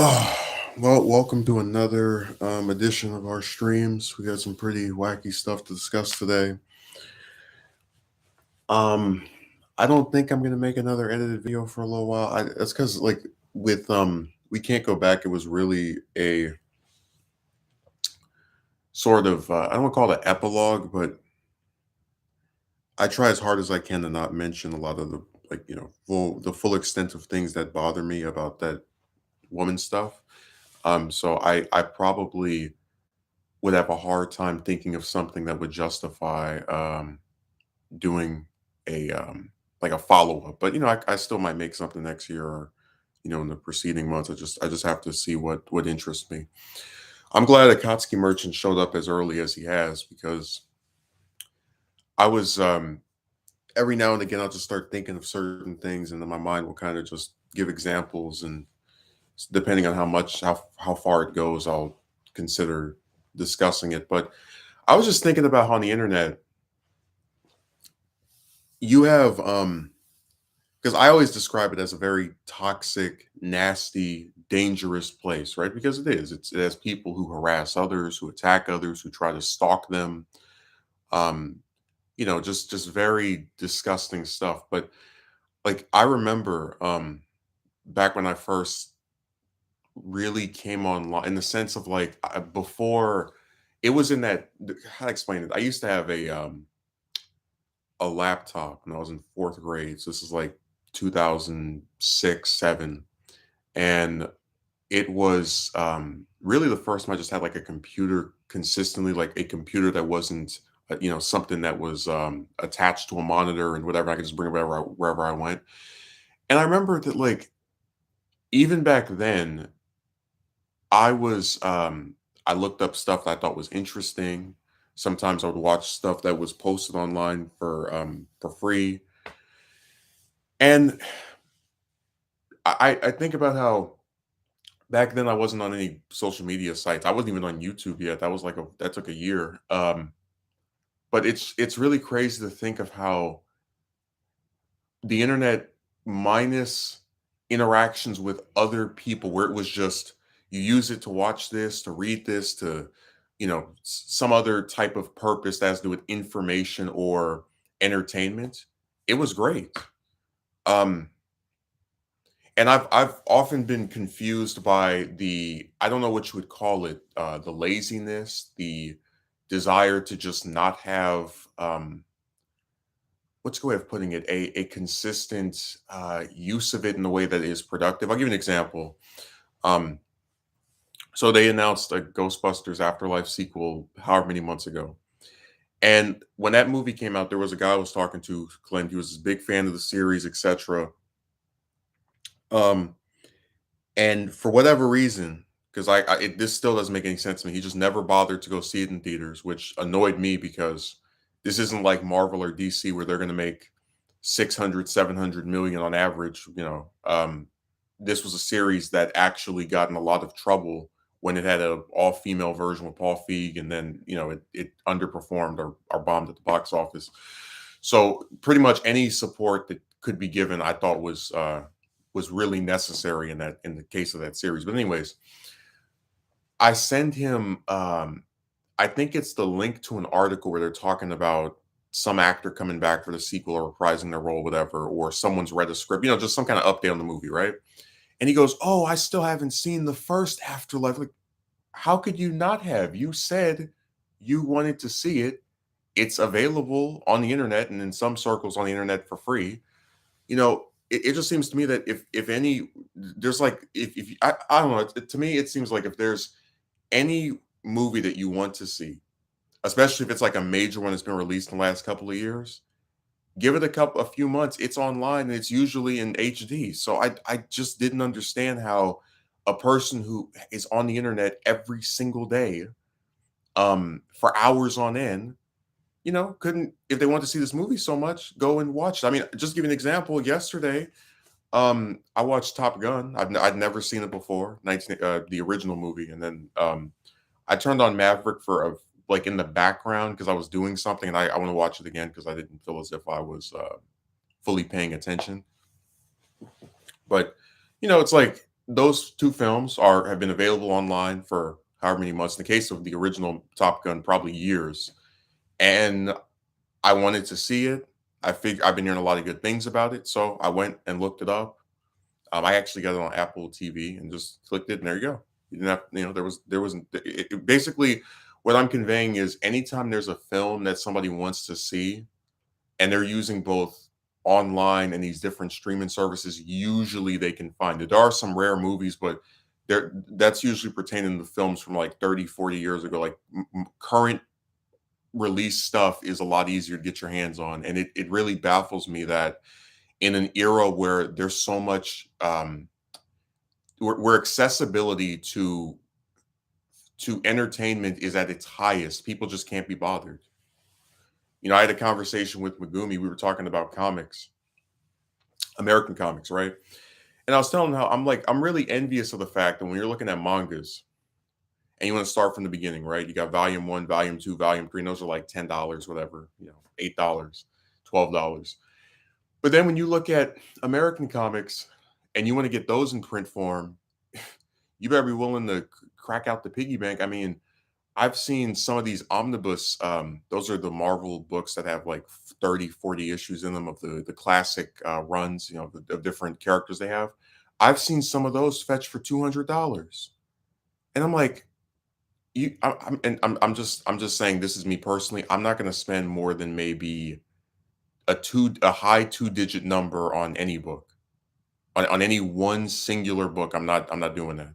Oh, well, welcome to another edition of our streams. We got some pretty wacky stuff to discuss today. Um, I don't think I'm gonna make another edited video for a little while. That's because with we can't go back. It was really a sort of I don't want to call it an epilogue, but I try as hard as I can to not mention a lot of the full extent of things that bother me about that woman stuff. So I probably would have a hard time thinking of something that would justify doing a like a follow up. But I still might make something next year or in the preceding months. I just have to see what interests me. I'm glad Akatsuki Merchant showed up as early as he has because I was every now and again I'll just start thinking of certain things and then my mind will kind of just give examples and depending on how far it goes, I'll consider discussing it. But I was just thinking about how on the internet you have because I always describe it as a very toxic, nasty, dangerous place, right? Because it is. It has people who harass others, who attack others, who try to stalk them. Um, just very disgusting stuff. But like I remember back when I first really came online in the sense of before it was in that how to explain it. I used to have a laptop when I was in fourth grade. So this is like 2006, 7. And it was really the first time I just had like a computer consistently, like a computer that wasn't, something that was attached to a monitor and whatever. I could just bring it wherever I went. And I remember that, like, even back then, I looked up stuff that I thought was interesting. Sometimes I would watch stuff that was posted online for free. And I think about how back then I wasn't on any social media sites. I wasn't even on YouTube yet. That took a year. But it's really crazy to think of how the internet minus interactions with other people where it was just you use it to watch this, to read this, to some other type of purpose that has to do with information or entertainment. It was great. Um And I've often been confused by the I don't know what you would call it, the laziness, the desire to just not have what's a good way of putting it, a consistent use of it in a way that is productive. I'll give you an example. Um, so they announced a Ghostbusters Afterlife sequel however many months ago. And when that movie came out, there was a guy I was talking to, claimed he was a big fan of the series, etc. Um, And for whatever reason, because this still doesn't make any sense to me, he just never bothered to go see it in theaters, which annoyed me because this isn't like Marvel or DC where they're going to make 600, 700 million on average. This was a series that actually got in a lot of trouble when it had a all female version with Paul Feig, and then it underperformed or bombed at the box office. So pretty much any support that could be given, I thought was really necessary in the case of that series. But anyways, I send him I think it's the link to an article where they're talking about some actor coming back for the sequel or reprising their role, whatever, or someone's read a script, just some kind of update on the movie, right? And he goes, "Oh, I still haven't seen the first Afterlife." Like, how could you not have? You said you wanted to see it. It's available on the internet and in some circles on the internet for free. It just seems to me that if any there's like if I don't know, to me it seems like if there's any movie that you want to see, especially if it's like a major one that's been released in the last couple of years, give it a few months. It's online and it's usually in HD. So I just didn't understand how a person who is on the internet every single day for hours on end, couldn't, if they want to see this movie so much, go and watch it. I mean, just give you an example. Yesterday, I watched Top Gun. I'd never seen it before, the original movie, and then I turned on Maverick for like in the background because I was doing something, and I want to watch it again because I didn't feel as if I was fully paying attention. But it's like those two films are have been available online for however many months. In the case of the original Top Gun, probably years. And I wanted to see it. I've been hearing a lot of good things about it, so I went and looked it up. I actually got it on Apple TV and just clicked it, and there you go. You didn't have, there wasn't basically what I'm conveying is anytime there's a film that somebody wants to see, and they're using both online and these different streaming services, usually they can find it. There are some rare movies, but that's usually pertaining to films from like 30, 40 years ago. Like current release stuff is a lot easier to get your hands on. And it really baffles me that in an era where there's so much where accessibility to entertainment is at its highest, people just can't be bothered. I had a conversation with Megumi. We were talking about comics, American comics, right? And I was telling him how I'm really envious of the fact that when you're looking at mangas and you want to start from the beginning, right? You got volume one, volume two, volume three, and those are like $10, whatever, $8, $12. But then when you look at American comics and you want to get those in print form, you better be willing to crack out the piggy bank. I mean, I've seen some of these omnibus, those are the Marvel books that have like 30, 40 issues in them of the classic runs, of different characters they have. I've seen some of those fetch for $200. And I'm like, I'm just saying this is me personally. I'm not going to spend more than maybe a high two-digit number on any book. On any one singular book. I'm not doing that.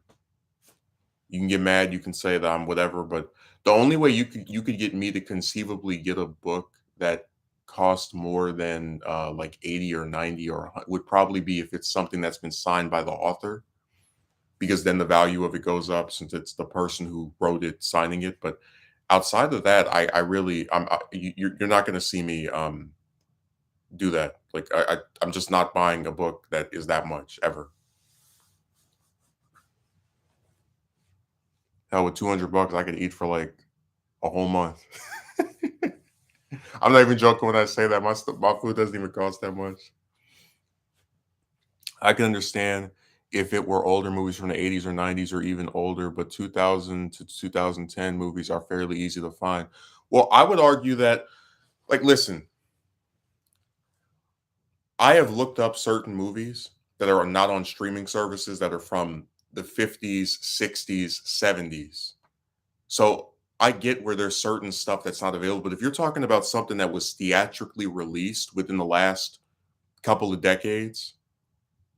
You can get mad, you can say that I'm whatever, but the only way you could get me to conceivably get a book that cost more than like 80 or 90 or would probably be if it's something that's been signed by the author, because then the value of it goes up since it's the person who wrote it signing it. But outside of that, I really you're not going to see me do that. Like I'm just not buying a book that is that much ever. Hell, with $200, I could eat for like a whole month. I'm not even joking when I say that. My food doesn't even cost that much. I can understand if it were older movies from the 80s or 90s or even older, but 2000 to 2010 movies are fairly easy to find. Well, I would argue that, like, listen, I have looked up certain movies that are not on streaming services that are from the 50s, 60s, 70s. So I get where there's certain stuff that's not available. But if you're talking about something that was theatrically released within the last couple of decades,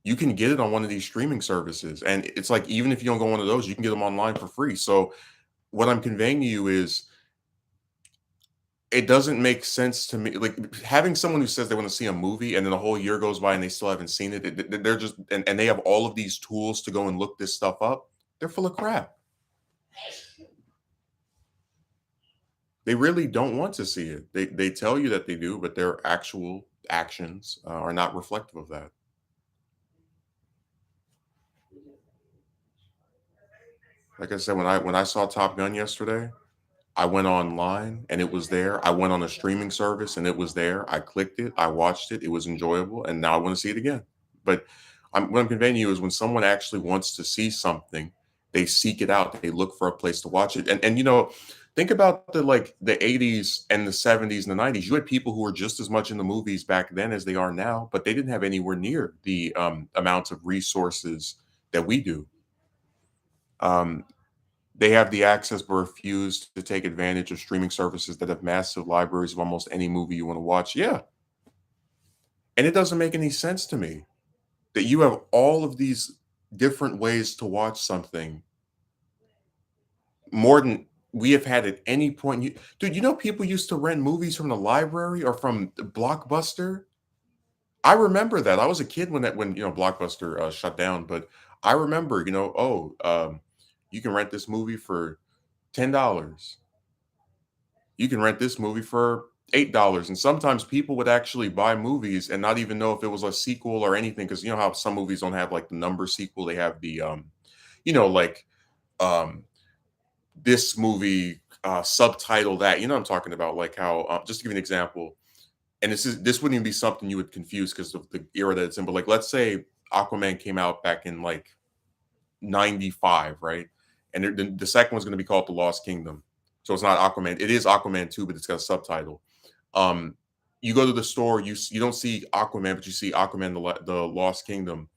you can get it on one of these streaming services. And it's like, even if you don't go on one of those, you can get them online for free. So what I'm conveying to you is it doesn't make sense to me. Like having someone who says they want to see a movie and then a whole year goes by and they still haven't seen it. They're just, and they have all of these tools to go and look this stuff up. They're full of crap. They really don't want to see it. They tell you that they do, but their actual actions are not reflective of that. Like I said, when I saw Top Gun yesterday, I went online and it was there. I went on a streaming service and it was there. I clicked it, I watched it, it was enjoyable, and now I want to see it again. But what I'm conveying to you is when someone actually wants to see something, they seek it out. They look for a place to watch it. And think about the 80s and the 70s and the 90s. You had people who were just as much in the movies back then as they are now, but they didn't have anywhere near the amounts of resources that we do. Um, they have the access but refuse to take advantage of streaming services that have massive libraries of almost any movie you want to watch. Yeah. And it doesn't make any sense to me that you have all of these different ways to watch something more than we have had at any point. Dude, people used to rent movies from the library or from Blockbuster. I remember that. I was a kid when Blockbuster shut down, but I remember, you can rent this movie for $10. You can rent this movie for $8. And sometimes people would actually buy movies and not even know if it was a sequel or anything. Cause you know how some movies don't have like the number sequel. They have the like um this movie subtitle that, I'm talking about, like how just to give you an example, and this wouldn't even be something you would confuse because of the era that it's in, but like let's say Aquaman came out back in like 95, right? And the second one's going to be called The Lost Kingdom. So it's not Aquaman. It is Aquaman 2, but it's got a subtitle. Um, you go to the store, you don't see Aquaman, but you see Aquaman the Lost Kingdom.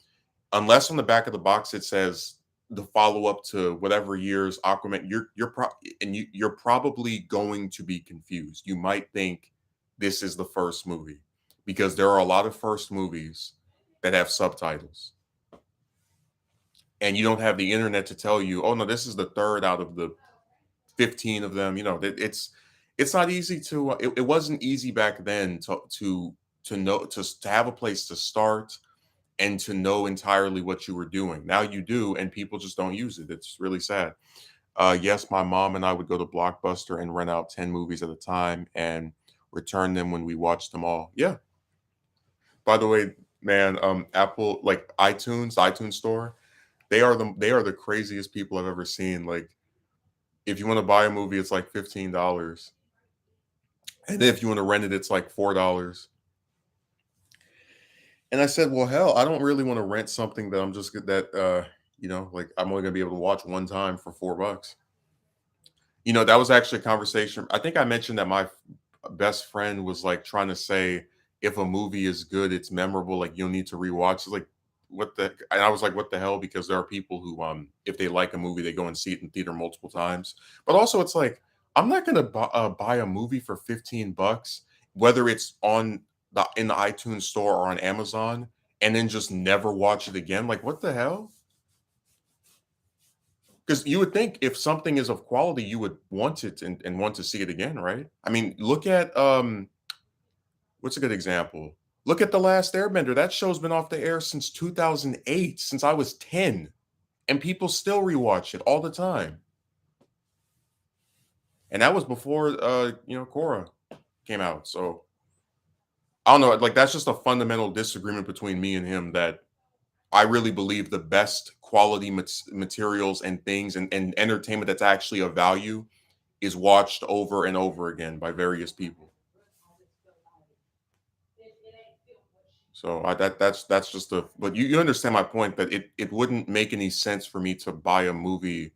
Unless on the back of the box it says the follow up to whatever year's Aquaman, you're probably going to be confused. You might think this is the first movie because there are a lot of first movies that have subtitles, and you don't have the internet to tell you, oh no, this is the third out of the 15 of them. It's not easy to. It wasn't easy back then to know to have a place to start and to know entirely what you were doing. Now you do, and people just don't use it. It's really sad. Yes, my mom and I would go to Blockbuster and rent out 10 movies at a time and return them when we watched them all. Yeah. By the way, man, Apple, like iTunes store, they are the craziest people I've ever seen. Like, if you want to buy a movie, it's like $15. And if you want to rent it, it's like $4. And I said, well, hell, I don't really want to rent something that I'm just good that like I'm only gonna be able to watch one time for $4. That was actually a conversation. I think I mentioned that my best friend was like trying to say if a movie is good, it's memorable, like you'll need to rewatch. It's like what the and I was like, what the hell? Because there are people who if they like a movie, they go and see it in theater multiple times. But also it's like, I'm not gonna buy a movie for $15, whether it's on in the iTunes store or on Amazon, and then just never watch it again. Like, what the hell? Because you would think if something is of quality, you would want it and want to see it again, right? I mean, look at what's a good example? Look at The Last Airbender. That show's been off the air since 2008, since I was 10, and people still rewatch it all the time. And that was before Korra came out. So I don't know, like that's just a fundamental disagreement between me and him, that I really believe the best quality materials and things and entertainment that's actually of value is watched over and over again by various people. So that's just a but you understand my point, that it wouldn't make any sense for me to buy a movie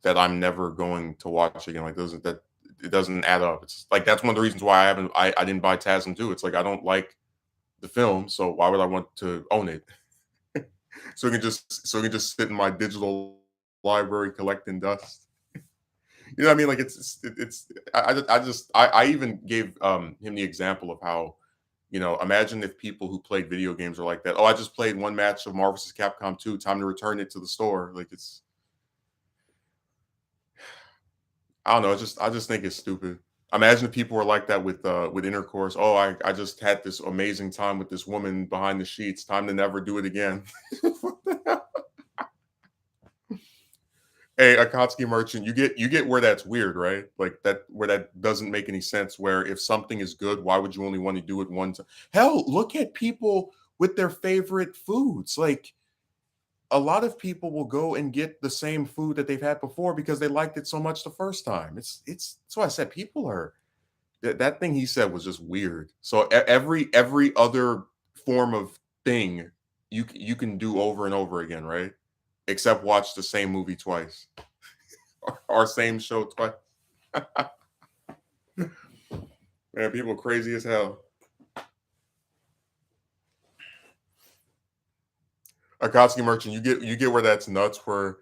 that I'm never going to watch again. Like, doesn't that it doesn't add up. It's like that's one of the reasons why I didn't buy TASM 2. It's like I don't like the film, so why would I want to own it? So it can just sit in my digital library collecting dust. You know what I mean? Like it's I even gave him the example of how, imagine if people who played video games are like that. Oh, I just played one match of Marvel vs. Capcom 2. Time to return it to the store. Like, I don't know. I just think it's stupid. Imagine if people were like that with intercourse. Oh, I just had this amazing time with this woman behind the sheets. Time to never do it again. Hey, Akatsuki merchant, you get where that's weird, right? Like that where that doesn't make any sense. Where if something is good, why would you only want to do it one time? Hell, look at people with their favorite foods. Like, a lot of people will go and get the same food that they've had before because they liked it so much the first time. It's that's why I said people are that thing he said was just weird. So every other form of thing you can do over and over again, right? Except watch the same movie twice or same show twice. Man, people crazy as hell. Akatsuki merchant, you get where that's nuts. Where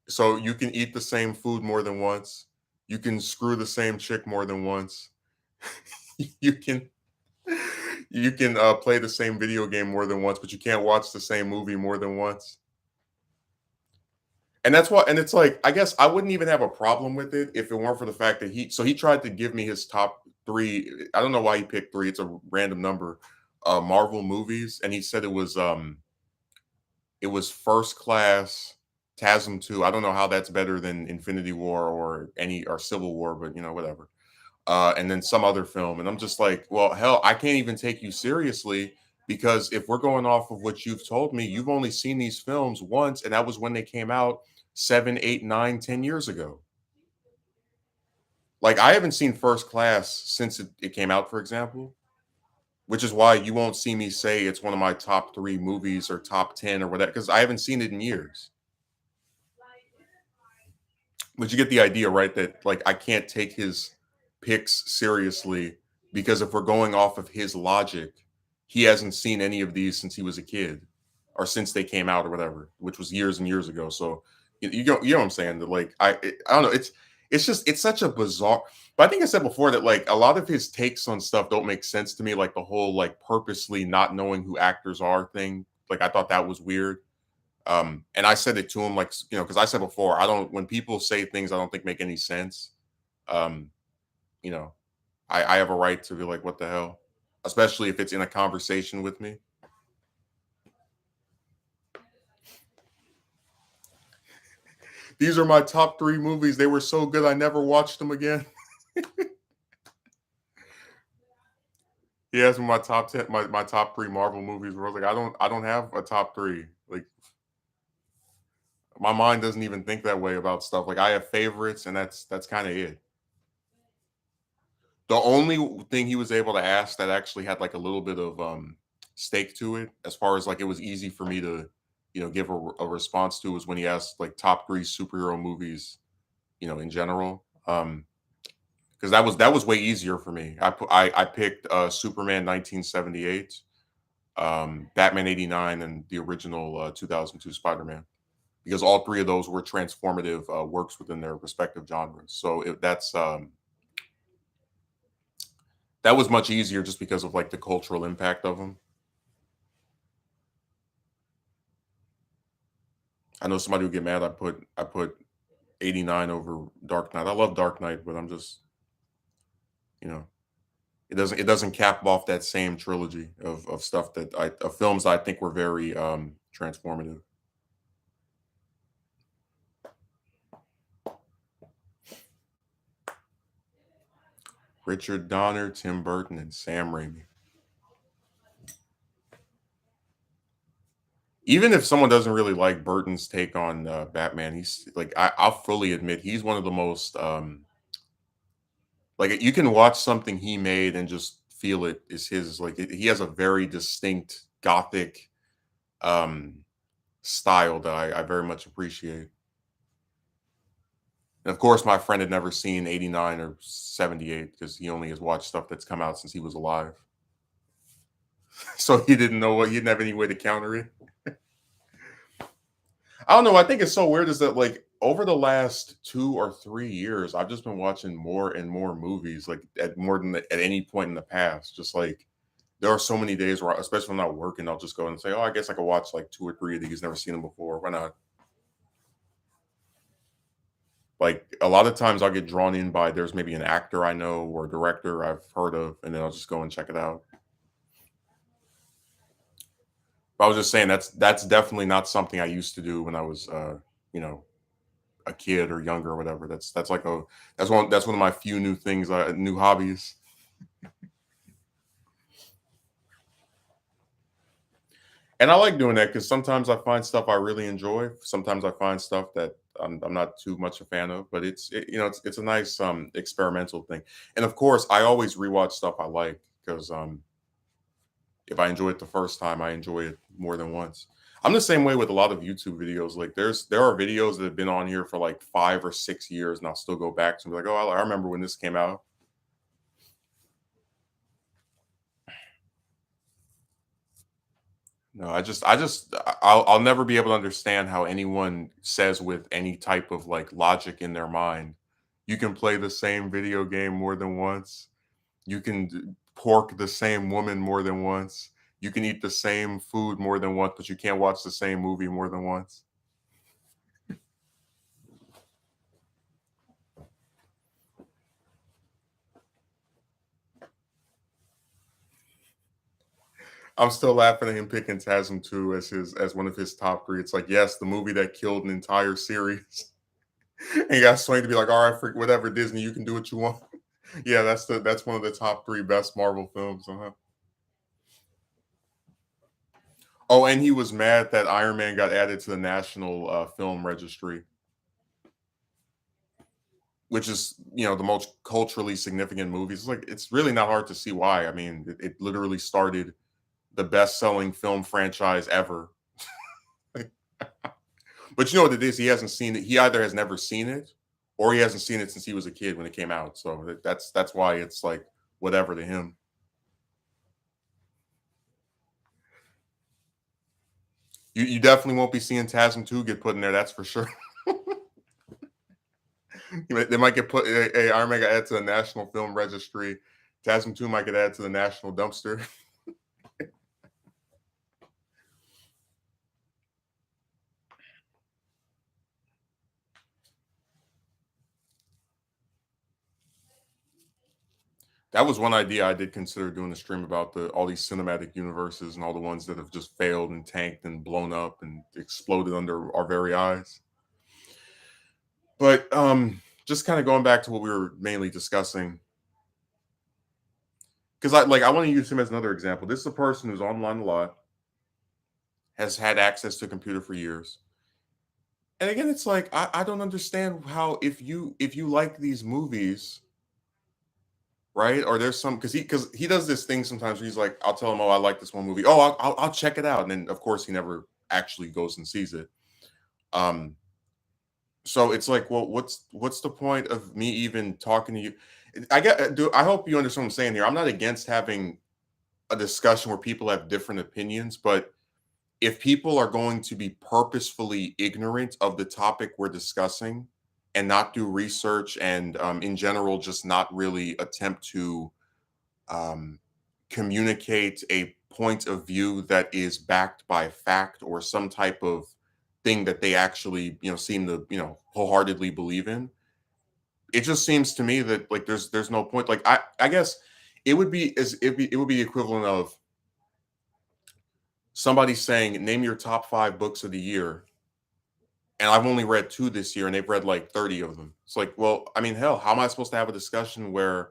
so you can eat the same food more than once. You can screw the same chick more than once. you can play the same video game more than once, but you can't watch the same movie more than once. And that's what, and it's like, I guess I wouldn't even have a problem with it if it weren't for the fact that he tried to give me his top three. I don't know why he picked three. It's a random number. Marvel movies, and he said it was First Class, TASM 2. I don't know how that's better than Infinity War or Civil War, but whatever. And then some other film, and I'm just like, well, hell, I can't even take you seriously because if we're going off of what you've told me, you've only seen these films once, and that was when they came out 7, 8, 9, 10 years ago. Like, I haven't seen First Class since it came out, for example, which is why you won't see me say it's one of my top three movies or top 10 or whatever, because I haven't seen it in years. But you get the idea, right? That like I can't take his picks seriously because if we're going off of his logic, he hasn't seen any of these since he was a kid or since they came out or whatever, which was years and years ago. So you know what I'm saying? That like I don't know. It's just it's such a bizarre. But I think I said before that like a lot of his takes on stuff don't make sense to me. Like the whole like purposely not knowing who actors are thing. Like I thought that was weird. And I said it to him, like, you know, because I said before, I don't, when people say things I don't think make any sense, um, you know, I have a right to be like, what the hell? Especially if it's in a conversation with me. These are my top three movies. They were so good, I never watched them again. He asked me my top 10, my top three Marvel movies. Where I was like, I don't have a top three. Like, my mind doesn't even think that way about stuff. Like, I have favorites, and that's kind of it. The only thing he was able to ask that actually had like a little bit of stake to it, as far as like it was easy for me to, you know, give a response to was when he asked like top three superhero movies, you know, in general. Because that was way easier for me. I picked Superman 1978, Batman 89, and the original 2002 Spider Man because all three of those were transformative works within their respective genres. So that was much easier just because of like the cultural impact of them. I know somebody would get mad. I put 89 over Dark Knight. I love Dark Knight, but I'm just, you know, it doesn't cap off that same trilogy of stuff that I of films I think were very transformative. Richard Donner, Tim Burton, and Sam Raimi. Even if someone doesn't really like Burton's take on Batman, he's like I'll fully admit he's one of the most like you can watch something he made and just feel it is his. Like he has a very distinct gothic um style that I very much appreciate. And of course, my friend had never seen 89 or 78 because he only has watched stuff that's come out since he was alive. So he didn't know what he didn't have any way to counter it. I don't know. I think it's so weird is that like over the last 2 or 3 years, I've just been watching more and more movies, like at more than at any point in the past. Just like there are so many days where, especially when I'm not working, I'll just go and say, "Oh, I guess I could watch like two or three of these. Never seen them before. Why not?" Like a lot of times, I'll get drawn in by there's maybe an actor I know or a director I've heard of, and then I'll just go and check it out. But I was just saying that's definitely not something I used to do when I was, you know, a kid or younger or whatever. That's like a that's one of my few new things, new hobbies. And I like doing that because sometimes I find stuff I really enjoy. Sometimes I find stuff that I'm not too much a fan of, but you know it's a nice experimental thing. And of course, I always rewatch stuff I like because if I enjoy it the first time, I enjoy it more than once. I'm the same way with a lot of YouTube videos. Like there are videos that have been on here for like 5 or 6 years, and I'll still go back to and be like, oh, I remember when this came out. No, I'll never be able to understand how anyone says with any type of like logic in their mind, you can play the same video game more than once. You can pork the same woman more than once. You can eat the same food more than once, but you can't watch the same movie more than once. I'm still laughing at him picking TASM 2 as his as one of his top three. It's like, yes, the movie that killed an entire series. And he got Swain to be like, all right, for whatever Disney, you can do what you want. Yeah, that's one of the top three best Marvel films. Uh-huh. Oh, and he was mad that Iron Man got added to the National Film Registry, which is you know the most culturally significant movies. It's like it's really not hard to see why. I mean, it literally started the best-selling film franchise ever. But you know what it is? He hasn't seen it. He either has never seen it, or he hasn't seen it since he was a kid when it came out. So that's why it's like whatever to him. You definitely won't be seeing TASM 2 get put in there, that's for sure. They might get put. Hey, Iron Man got added to the National Film Registry. TASM 2 might get added to the National Dumpster. That was one idea I did consider doing a stream about the all these cinematic universes and all the ones that have just failed and tanked and blown up and exploded under our very eyes. But just kind of going back to what we were mainly discussing, because I want to use him as another example. This is a person who's online a lot, has had access to a computer for years. And again, it's like I don't understand how if you like these movies, right? Or there's some because he does this thing sometimes where he's like, I'll tell him, oh, I like this one movie. Oh, I'll check it out, and then of course he never actually goes and sees it. Um, so it's like, well, what's the point of me even talking to you? I hope you understand what I'm saying here. I'm not against having a discussion where people have different opinions, but if people are going to be purposefully ignorant of the topic we're discussing and not do research and in general just not really attempt to um, communicate a point of view that is backed by fact or some type of thing that they actually seem to wholeheartedly believe in, it just seems to me that like there's no point. Like I guess it would be the equivalent of somebody saying, name your top 5 books of the year, and I've only read 2 this year, and they've read like 30 of them. It's like, well, I mean, hell, how am I supposed to have a discussion where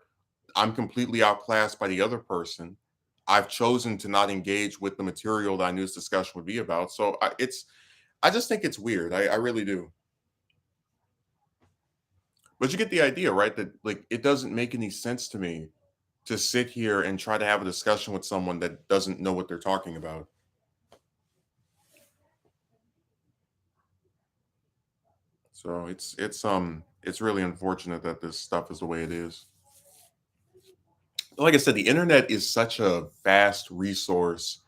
I'm completely outclassed by the other person? I've chosen to not engage with the material that I knew this discussion would be about. So I just think it's weird. I really do. But you get the idea, right? That like it doesn't make any sense to me to sit here and try to have a discussion with someone that doesn't know what they're talking about. So it's really unfortunate that this stuff is the way it is. Like I said, the internet is such a vast resource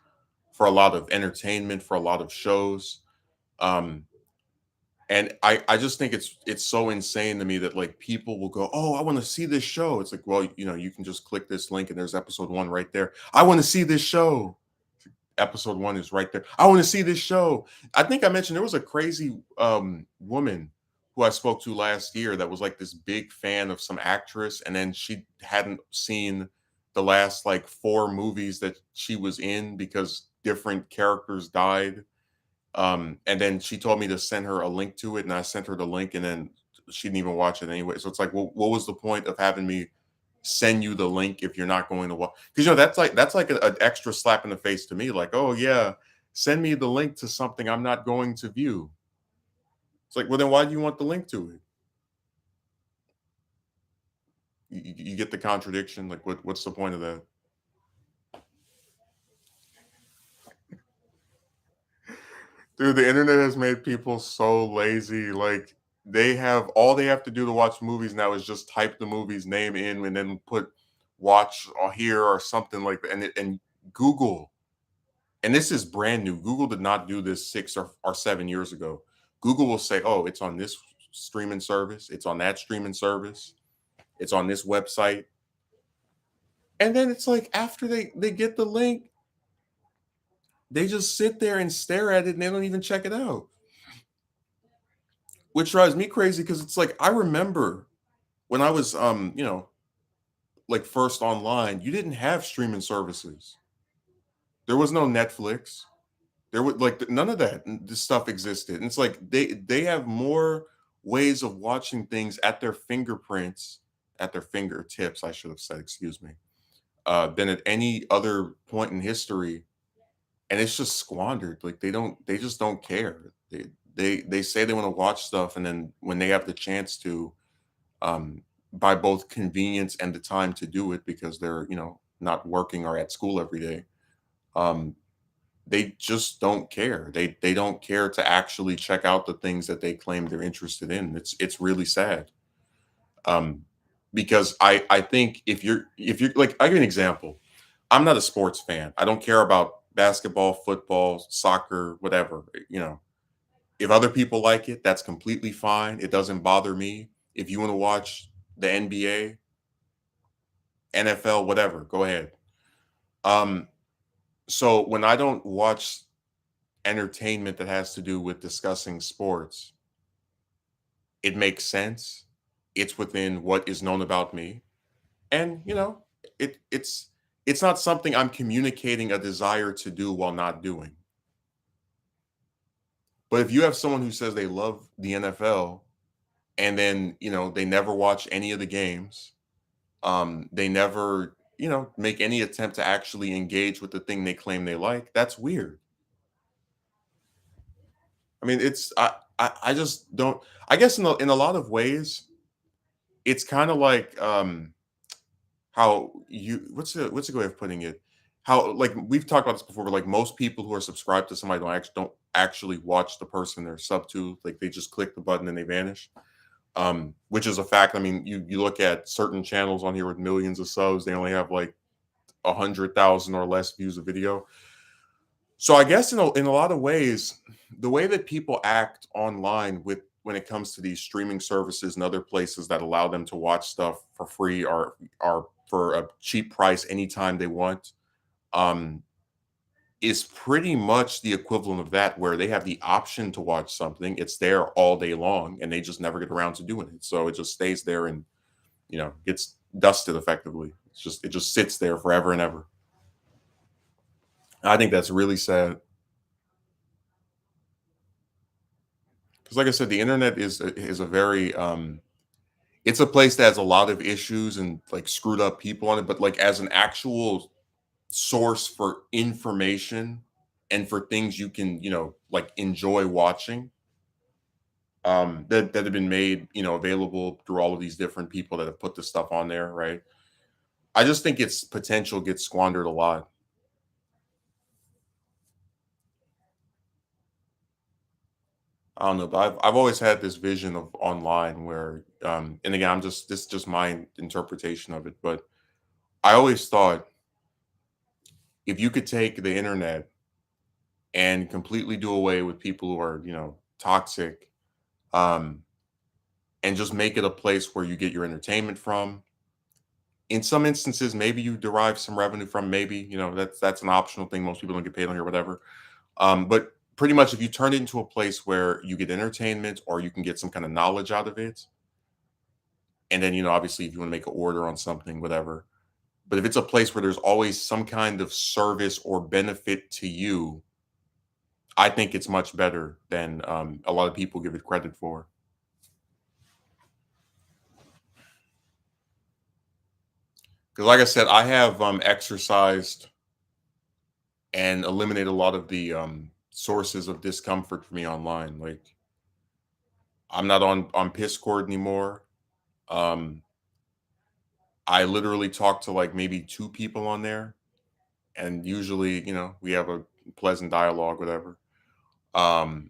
for a lot of entertainment, for a lot of shows. Um, and I just think it's so insane to me that like people will go, oh, I want to see this show. It's like, well, you can just click this link and there's episode one right there. I want to see this show. Episode one is right there. I want to see this show. I think I mentioned there was a crazy woman who I spoke to last year that was like this big fan of some actress, and then she hadn't seen the last like 4 movies that she was in because different characters died. And then she told me to send her a link to it, and I sent her the link, and then she didn't even watch it anyway. So it's like, well, what was the point of having me send you the link if you're not going to watch? Because that's like an extra slap in the face to me. Like, oh yeah, send me the link to something I'm not going to view. It's like, well, then why do you want the link to it? You get the contradiction. Like, what's the point of that? Dude, the internet has made people so lazy. Like they have to do to watch movies now is just type the movie's name in and then put watch or here or something like that. And Google, and this is brand new. Google did not do this 6 or 7 years ago. Google will say, oh, it's on this streaming service, it's on that streaming service, it's on this website. And then it's like after they get the link, they just sit there and stare at it and they don't even check it out. Which drives me crazy because it's like I remember when I was like first online, you didn't have streaming services. There was no Netflix. There was like none of that. This stuff existed. And it's like they have more ways of watching things at their fingerprints, at their fingertips, I should have said, excuse me, than at any other point in history. And it's just squandered. Like they just don't care. They say they want to watch stuff, and then when they have the chance to, um, by both convenience and the time to do it because they're not working or at school every day, um, they just don't care. They don't care to actually check out the things that they claim they're interested in. It's really sad. Um, because I think if you're like, I give you an example. I'm not a sports fan. I don't care about basketball, football, soccer, whatever. If other people like it, that's completely fine. It doesn't bother me. If you want to watch the NBA, NFL, whatever, go ahead. Um, so when I don't watch entertainment that has to do with discussing sports, it makes sense. It's within what is known about me. And it's not something I'm communicating a desire to do while not doing. But if you have someone who says they love the NFL and then, they never watch any of the games, they never, make any attempt to actually engage with the thing they claim they like, that's weird. I mean, I just don't. I guess in a lot of ways, it's kind of like how you what's a good way of putting it? How, like, we've talked about this before, but like most people who are subscribed to somebody don't actually watch the person they're sub to. Like they just click the button and they vanish. Which is a fact. I mean, you look at certain channels on here with millions of subs, they only have like 100,000 or less views of video. So I guess in a lot of ways, the way that people act online with when it comes to these streaming services and other places that allow them to watch stuff for free or are for a cheap price anytime they want, um, is pretty much the equivalent of that, where they have the option to watch something. It's there all day long, and they just never get around to doing it. So it just stays there and gets dusted effectively. It just sits there forever and ever. I think that's really sad. Because like I said, the internet is a very it's a place that has a lot of issues and like screwed up people on it, but like as an actual source for information and for things you can, like enjoy watching, that have been made, available through all of these different people that have put this stuff on there, right? I just think its potential gets squandered a lot. I don't know, but I've always had this vision of online where, and again, this is just my interpretation of it, but I always thought if you could take the internet and completely do away with people who are, toxic, um, and just make it a place where you get your entertainment from. In some instances, maybe you derive some revenue from, maybe, that's an optional thing. Most people don't get paid on here, whatever. But pretty much if you turn it into a place where you get entertainment or you can get some kind of knowledge out of it, and then, obviously if you want to make an order on something, whatever. But if it's a place where there's always some kind of service or benefit to you, I think it's much better than a lot of people give it credit for. Because, like I said, I have exercised and eliminated a lot of the sources of discomfort for me online. Like, I'm not on Discord anymore. Um, I literally talk to like maybe two people on there, and usually, we have a pleasant dialogue, whatever. Um,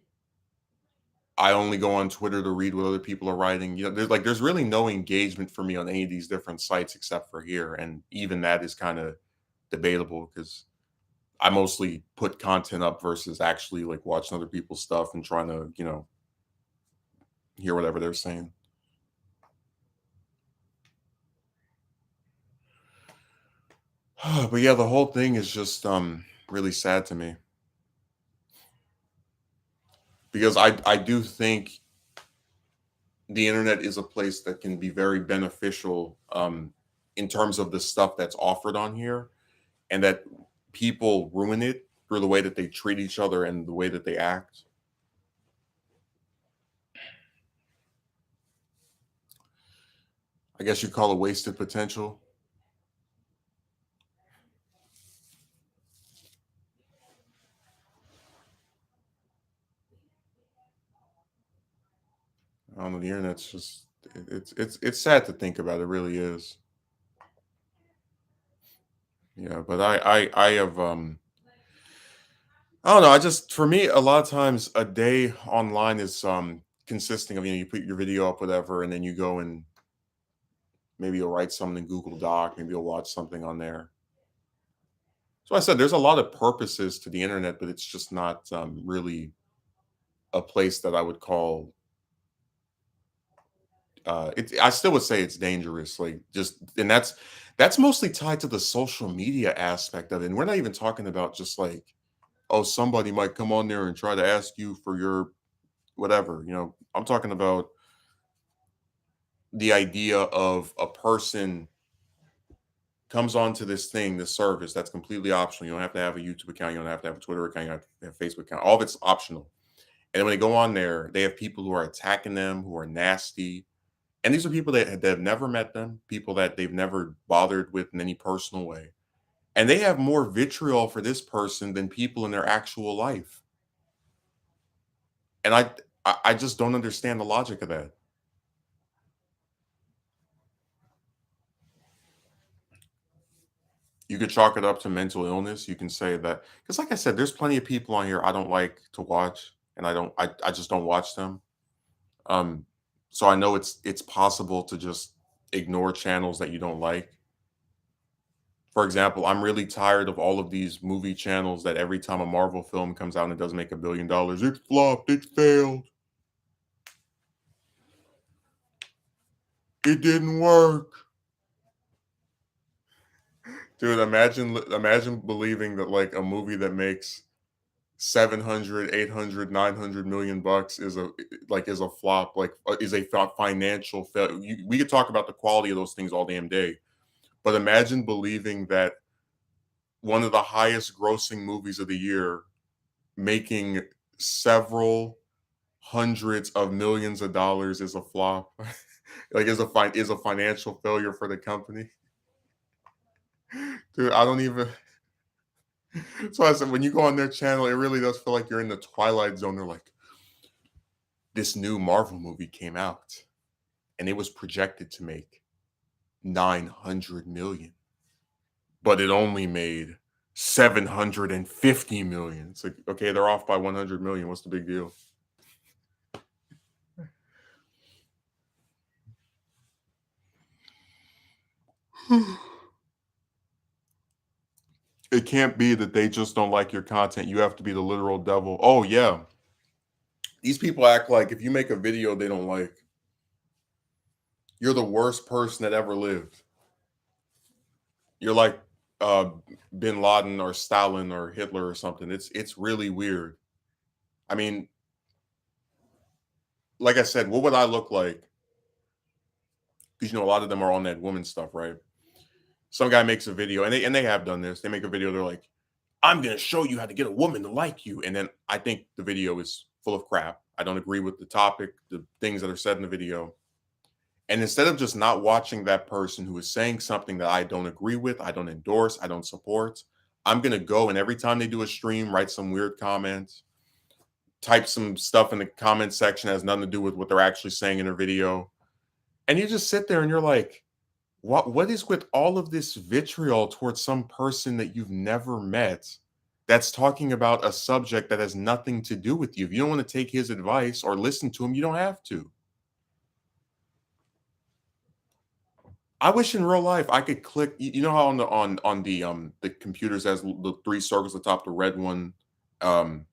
I only go on Twitter to read what other people are writing. There's really no engagement for me on any of these different sites except for here, and even that is kind of debatable because I mostly put content up versus actually like watching other people's stuff and trying to, hear whatever they're saying. But yeah, the whole thing is just really sad to me because I do think the internet is a place that can be very beneficial in terms of the stuff that's offered on here, and that people ruin it through the way that they treat each other and the way that they act. I guess you call it wasted potential. I don't know. The internet's just it's sad to think about. It really is. Yeah, but I have I don't know. I just for me a lot of times a day online is consisting of, you put your video up, whatever, and then you go and Maybe you'll write something in Google Doc. Maybe you'll watch something on there. So I said there's a lot of purposes to the internet, but it's just not really a place that I would call. I still would say it's dangerous. Like just, and that's mostly tied to the social media aspect of it. And we're not even talking about just like, oh, somebody might come on there and try to ask you for your whatever. I'm talking about the idea of a person comes onto this thing, this service that's completely optional. You don't have to have a YouTube account. You don't have to have a Twitter account. You don't have to have a Facebook account. All of it's optional. And then when they go on there, they have people who are attacking them, who are nasty. And these are people that have never met them, people that they've never bothered with in any personal way. And they have more vitriol for this person than people in their actual life. And I just don't understand the logic of that. You could chalk it up to mental illness. You can say that because, like I said, there's plenty of people on here I don't like to watch, and I just don't watch them. Um, so I know it's possible to just ignore channels that you don't like. For example, I'm really tired of all of these movie channels that every time a Marvel film comes out and it doesn't make $1 billion, it flopped, it failed, it didn't work. Dude, imagine believing that like a movie that makes 700, 800, 900 million bucks is a flop, like is a financial failure. We could talk about the quality of those things all damn day, but imagine believing that one of the highest grossing movies of the year making several hundreds of millions of dollars is a flop. Like is a financial failure for the company. Dude, I don't even. So I said when you go on their channel, it really does feel like you're in the twilight zone. They're like, this new Marvel movie came out and it was projected to make 900 million, but it only made 750 million. It's like, okay, they're off by 100 million. What's the big deal? It can't be that they just don't like your content. You have to be the literal devil. Oh, yeah. These people act like if you make a video they don't like, you're the worst person that ever lived. You're like uh, Bin Laden or Stalin or Hitler or something. It's really weird. I mean, like I said, what would I look like? Because a lot of them are on that woman stuff, right? Some guy makes a video, and they have done this. They make a video. They're like, "I'm going to show you how to get a woman to like you," and then I think the video is full of crap. I don't agree with the topic, the things that are said in the video. And instead of just not watching that person who is saying something that I don't agree with, I don't endorse, I don't support, I'm going to go and every time they do a stream, write some weird comments, type some stuff in the comment section that has nothing to do with what they're actually saying in their video. And you just sit there and you're like, what is with all of this vitriol towards some person that you've never met that's talking about a subject that has nothing to do with you? If you don't want to take his advice or listen to him, you don't have to. I wish in real life I could click. You know how on the computers has the three circles at the top, the red one, the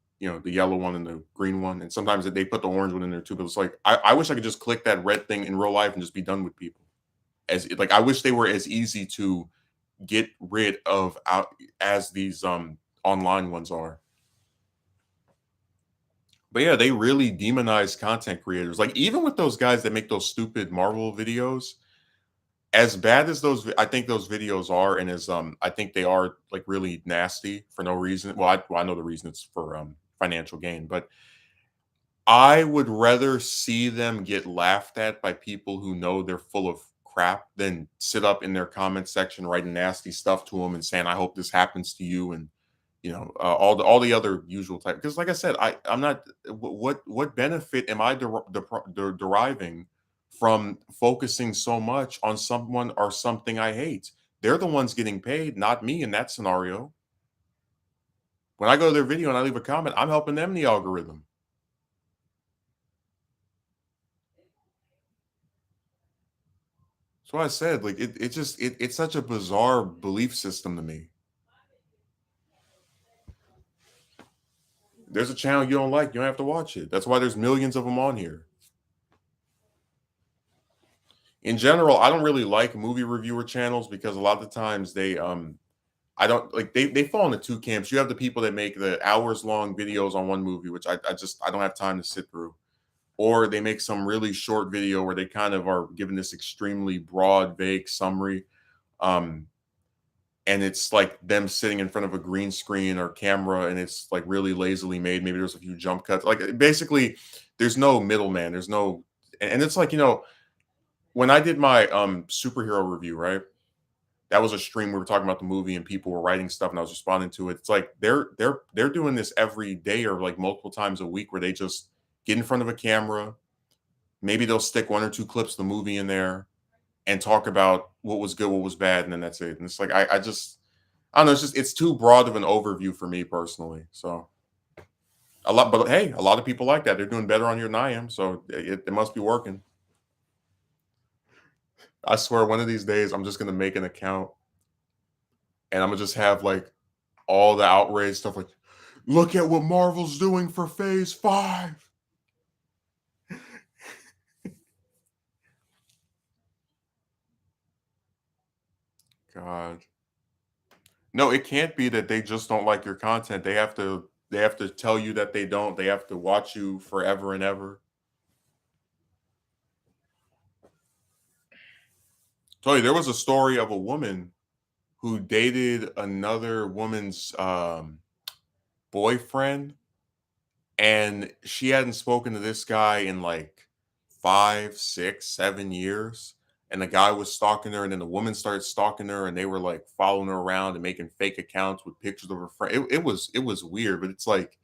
yellow one and the green one, and sometimes they put the orange one in there too. But it's like I wish I could just click that red thing in real life and just be done with people. Like I wish they were as easy to get rid of out as these online ones are. But yeah, they really demonize content creators. Like even with those guys that make those stupid Marvel videos, as bad as I think those videos are, and as I think they are like really nasty for no reason. Well, I know the reason it's for financial gain, but I would rather see them get laughed at by people who know they're full of crap than sit up in their comment section writing nasty stuff to them and saying, "I hope this happens to you," and all the other usual type. Because, like I said, I'm not. What benefit am I deriving from focusing so much on someone or something I hate? They're the ones getting paid, not me in that scenario. When I go to their video and I leave a comment, I'm helping them in the algorithm. That's why I said, like, it's such a bizarre belief system to me. There's a channel you don't like, you don't have to watch it. That's why there's millions of them on here. In general, I don't really like movie reviewer channels because a lot of the times I don't like they fall into two camps. You have the people that make the hours long videos on one movie, which I don't have time to sit through. Or they make some really short video where they kind of are giving this extremely broad, vague summary. Um, and it's like them sitting in front of a green screen or camera, and it's like really lazily made. Maybe there's a few jump cuts. Like basically, there's no middleman. There's no, and it's like when I did my superhero review, right? That was a stream. We were talking about the movie, and people were writing stuff, and I was responding to it. It's like they're doing this every day or like multiple times a week, where they just get in front of a camera. Maybe they'll stick one or two clips of the movie in there and talk about what was good, what was bad, and then that's it. And it's like I don't know. It's too broad of an overview for me personally. So but hey, a lot of people like that. They're doing better on here than I am, so it must be working. I swear, one of these days, I'm just gonna make an account and I'm gonna just have like all the outrage stuff, like, look at what Marvel's doing for Phase Five. God, no, it can't be that they just don't like your content. They have to tell you that they don't. They have to watch you forever and ever. Tell you, there was a story of a woman who dated another woman's boyfriend, and she hadn't spoken to this guy in like 5, 6, 7 years. And the guy was stalking her, and then the woman started stalking her, and they were like following her around and making fake accounts with pictures of her friend. It was weird, but it's like,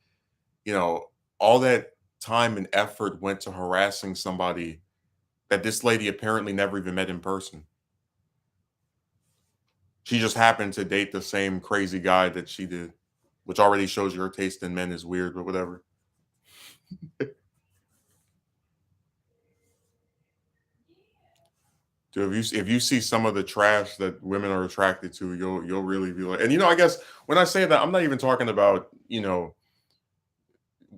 you know, all that time and effort went to harassing somebody that this lady apparently never even met in person. She just happened to date the same crazy guy that she did, which already shows your taste in men is weird, but whatever. Dude, if you see some of the trash that women are attracted to, you'll really be like, and I guess when I say that, I'm not even talking about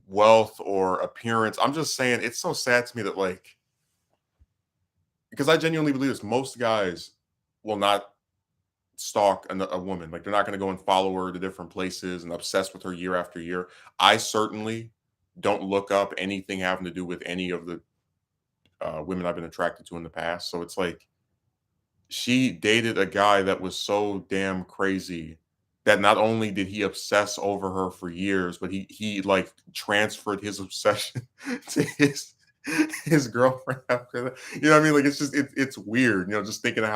wealth or appearance. I'm just saying it's so sad to me that, like, because I genuinely believe this, most guys will not stalk a woman. Like, they're not going to go and follow her to different places and obsess with her year after year. I certainly don't look up anything having to do with any of the women I've been attracted to in the past. So it's like she dated a guy that was so damn crazy that not only did he obsess over her for years, but he like transferred his obsession to his girlfriend after that. You know what I mean? Like, it's weird, just thinking of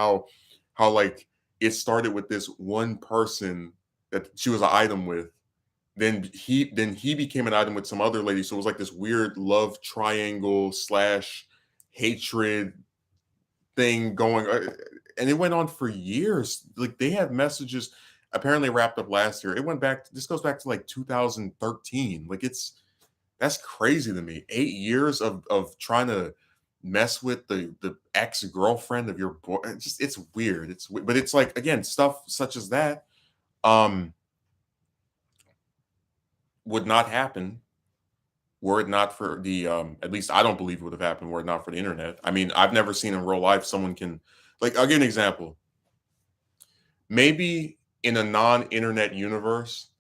how like it started with this one person that she was an item with. Then he became an item with some other lady. So it was like this weird love triangle slash hatred thing going, and it went on for years. Like, they have messages apparently wrapped up last year. It went back. This goes back to like 2013. Like, that's crazy to me. 8 years of trying to mess with the ex girlfriend of your boy. It's weird. But it's like, again, stuff such as that um would not happen were it not for the at least I don't believe it would have happened were it not for the internet. I mean, I've never seen in real life someone can, like, I'll give an example. Maybe in a non-internet universe,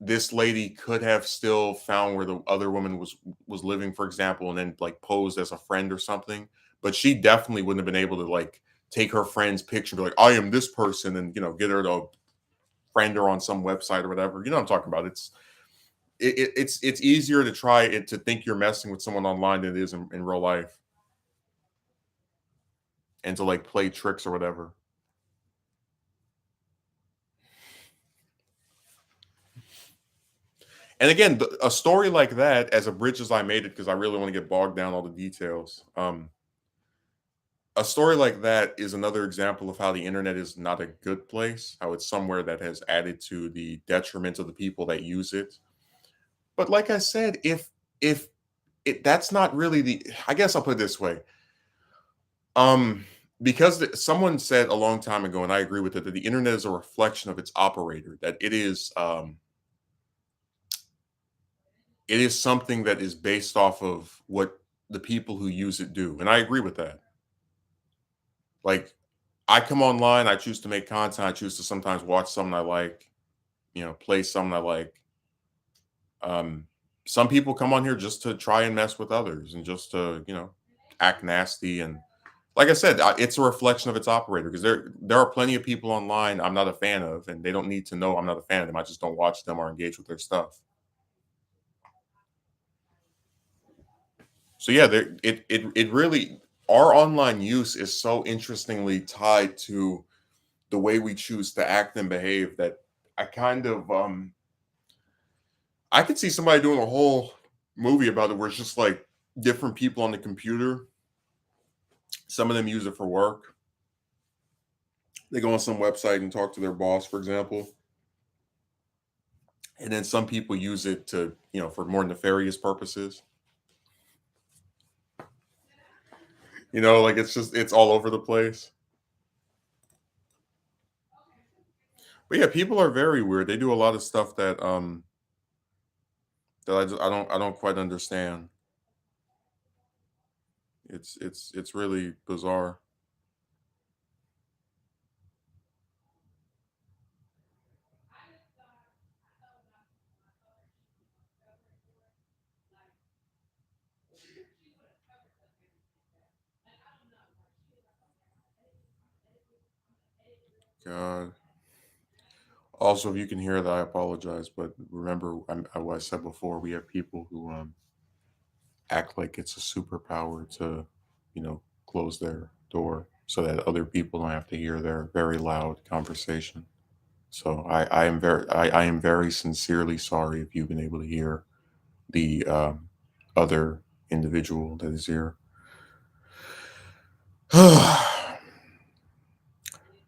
this lady could have still found where the other woman was living, for example, and then like posed as a friend or something. But she definitely wouldn't have been able to like take her friend's picture, and be like, I am this person, and get her to friend her on some website or whatever. You know what I'm talking about? It's easier to try it to think you're messing with someone online than it is in real life, and to like play tricks or whatever. And again, a story like that, as a bridge as I made it, because I really want to get bogged down all the details. A story like that is another example of how the internet is not a good place, how it's somewhere that has added to the detriment of the people that use it. But like I said, if that's not really the, I guess I'll put it this way. because someone said a long time ago, and I agree with it, that the internet is a reflection of its operator. That it is something that is based off of what the people who use it do, and I agree with that. Like, I come online, I choose to make content, I choose to sometimes watch something I like, play something I like. Um, some people come on here just to try and mess with others and just to, act nasty. And like I said, it's a reflection of its operator because there are plenty of people online I'm not a fan of, and they don't need to know I'm not a fan of them. I just don't watch them or engage with their stuff. So yeah, it really, our online use is so interestingly tied to the way we choose to act and behave that I kind of I could see somebody doing a whole movie about it where it's just like different people on the computer. Some of them use it for work. They go on some website and talk to their boss, for example. And then some people use it to, for more nefarious purposes. Like it's all over the place. But yeah, people are very weird. They do a lot of stuff that I don't quite understand. It's really bizarre. God. Also, if you can hear that, I apologize. But remember, what I said before, we have people who act like it's a superpower to, close their door so that other people don't have to hear their very loud conversation. So I am very sincerely sorry if you've been able to hear the other individual that is here.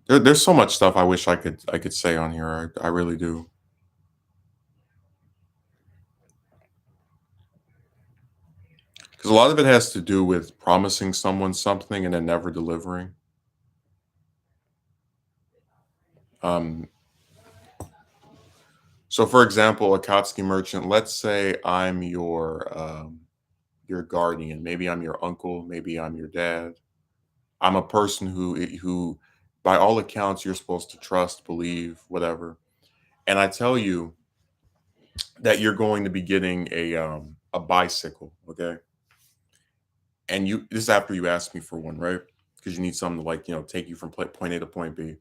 There's so much stuff I wish I could say on here. I really do. Because a lot of it has to do with promising someone something and then never delivering. Um, so, for example, a Akatsuki merchant. Let's say I'm your guardian. Maybe I'm your uncle. Maybe I'm your dad. I'm a person who, by all accounts, you're supposed to trust, believe, whatever. And I tell you that you're going to be getting a bicycle, okay? And this is after you ask me for one, right? Because you need something to like take you from point A to point B.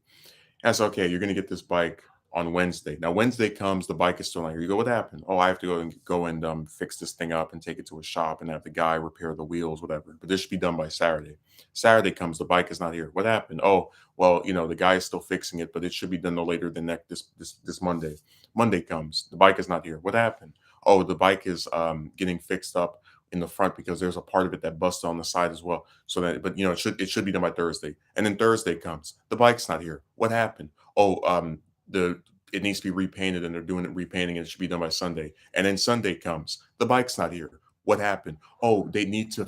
That's okay. You're gonna get this bike on Wednesday. Now Wednesday comes, the bike is still not here. You go, what happened? Oh, I have to go and fix this thing up and take it to a shop and have the guy repair the wheels, whatever. But this should be done by Saturday. Saturday comes, the bike is not here. What happened? Oh, well, the guy is still fixing it, but it should be done no later than next this Monday. Monday comes, the bike is not here. What happened? Oh, the bike is getting fixed up in the front because there's a part of it that busted on the side as well. So that, but it should be done by Thursday. And then Thursday comes, the bike's not here. What happened? Oh, the it needs to be repainted, and they're doing it repainting, and it should be done by Sunday. And then Sunday comes, the bike's not here. What happened? Oh, they need to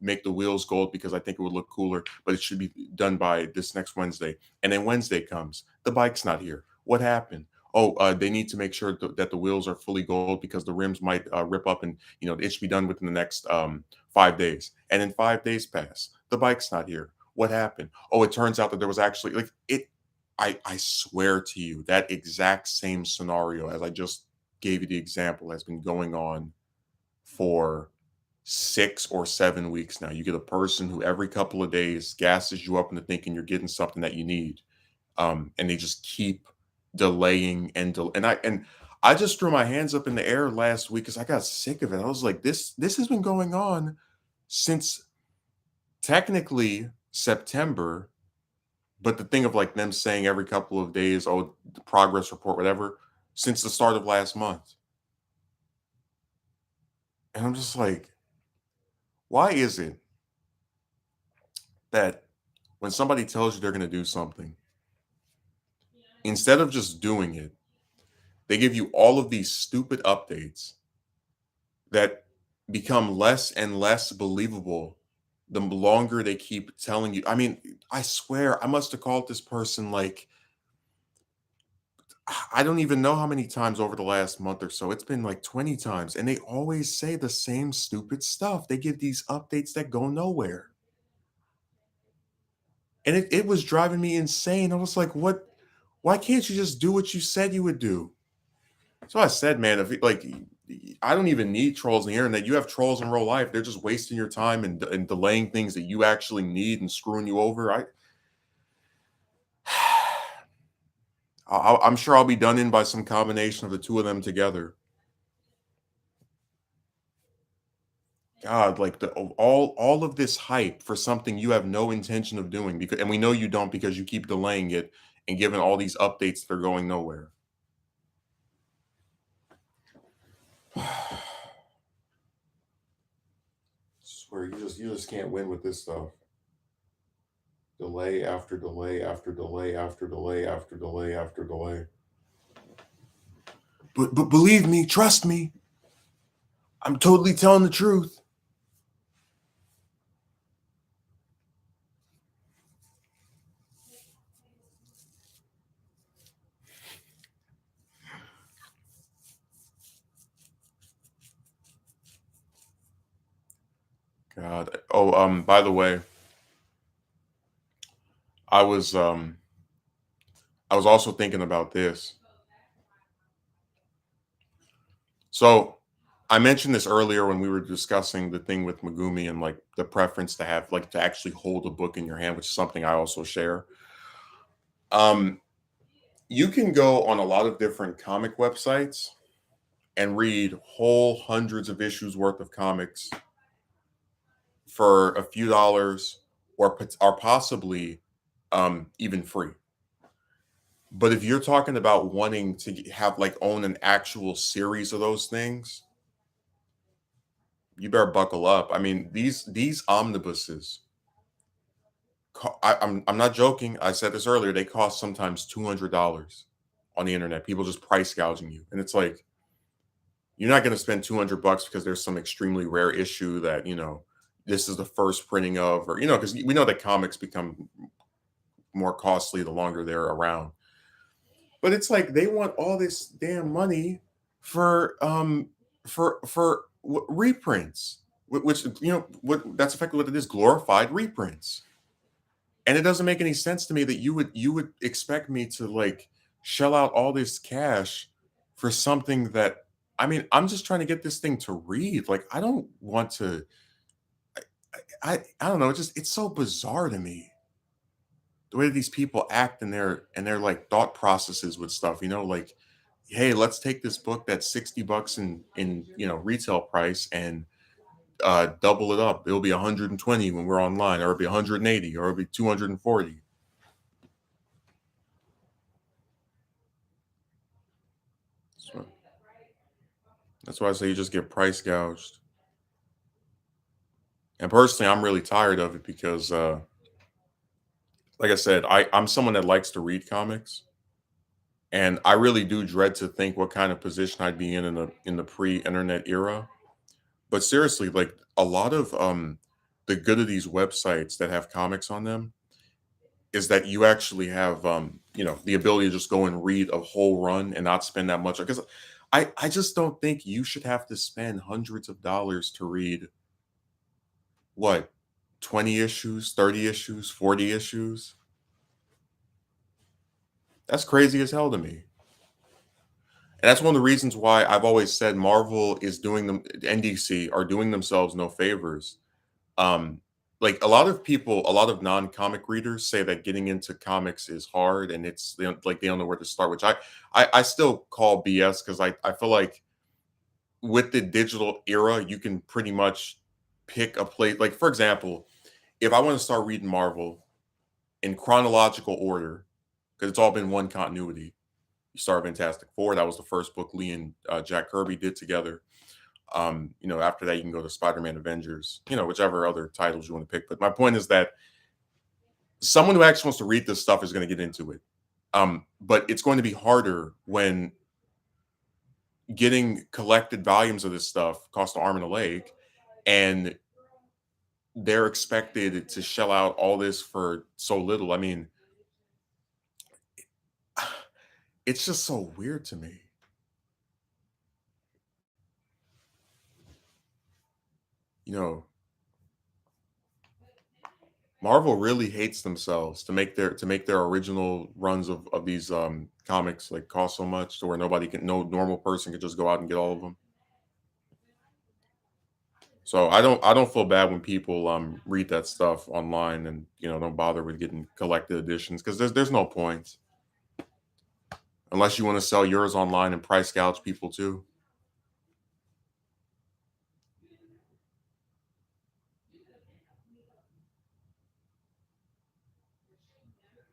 make the wheels gold because I think it would look cooler, but it should be done by this next Wednesday. And then Wednesday comes, the bike's not here. What happened? Oh, they need to make sure that the wheels are fully gold because the rims might rip up, and it should be done within the next 5 days. And then 5 days pass, the bike's not here. What happened? Oh, it turns out that there was actually like it. I swear to you, that exact same scenario as I just gave you the example has been going on for 6 or 7 weeks now. You get a person who every couple of days gasses you up into thinking you're getting something that you need, and they just keep delaying and I just threw my hands up in the air last week because I got sick of it. I was like, this has been going on since technically September, but the thing of like them saying every couple of days, oh, the progress report, whatever, since the start of last month. And I'm just like, why is it that when somebody tells you they're going to do something, instead of just doing it, they give you all of these stupid updates that become less and less believable the longer they keep telling you. I mean, I swear I must have called this person like I don't even know how many times over the last month or so. It's been like 20 times, and they always say the same stupid stuff. They give these updates that go nowhere. And it was driving me insane. I was like, what? Why can't you just do what you said you would do? So I said, man, if like I don't even need trolls on the internet. You have trolls in real life. They're just wasting your time and delaying things that you actually need and screwing you over. I'm sure I'll be done in by some combination of the two of them together. God, like all of this hype for something you have no intention of doing because and we know you don't because you keep delaying it and giving all these updates that are going nowhere. Swear you just can't win with this stuff. Delay after delay after delay after delay after delay after delay. But believe me, trust me, I'm totally telling the truth. God. Oh, by the way, I was um I was also thinking about this. So I mentioned this earlier when we were discussing the thing with Megumi and like the preference to have like to actually hold a book in your hand, which is something I also share. Um, you can go on a lot of different comic websites and read whole hundreds of issues worth of comics for a few dollars or possibly even free. But if you're talking about wanting to have like own an actual series of those things, you better buckle up. I mean, these omnibuses, I'm not joking. I said this earlier. They cost sometimes $200 on the internet. People just price gouging you, and it's like you're not going to spend $200 because there's some extremely rare issue that this is the first printing of, or because we know that comics become more costly the longer they're around. But it's like they want all this damn money for reprints, which what that's effectively what it is, glorified reprints. And it doesn't make any sense to me that you would expect me to like shell out all this cash for something that I mean, I'm just trying to get this thing to read. Like I don't want to I don't know, it's so bizarre to me the way these people act and their like thought processes with stuff, like hey, let's take this book that's $60 in retail price and double it up. It'll be 120 when we're online, or it'll be 180, or it'll be 240. So that's why I say you just get price gouged. And personally, I'm really tired of it because, like I said, I'm someone that likes to read comics, and I really do dread to think what kind of position I'd be in the pre-internet era. But seriously, like a lot of the good of these websites that have comics on them is that you actually have the ability to just go and read a whole run and not spend that much because I just don't think you should have to spend hundreds of dollars to read what 20 issues, 30 issues, 40 issues. That's crazy as hell to me. And that's one of the reasons why I've always said Marvel is doing them NDC are doing themselves no favors. Um, like a lot of non-comic readers say that getting into comics is hard and like they don't know where to start, which I still call BS because I feel like with the digital era, you can pretty much pick a place. Like for example, if I want to start reading Marvel in chronological order, because it's all been one continuity. You start Fantastic Four. That was the first book Lee and Jack Kirby did together. After that, you can go to Spider-Man Avengers, whichever other titles you want to pick. But my point is that someone who actually wants to read this stuff is going to get into it. But it's going to be harder when getting collected volumes of this stuff costs an arm and a leg. And they're expected to shell out all this for so little. I mean, it's just so weird to me. You know, Marvel really hates themselves to make their original runs of these comics like cost so much to where nobody can no normal person can just go out and get all of them. So I don't feel bad when people read that stuff online and don't bother with getting collected editions because there's no point unless you want to sell yours online and price gouge people too.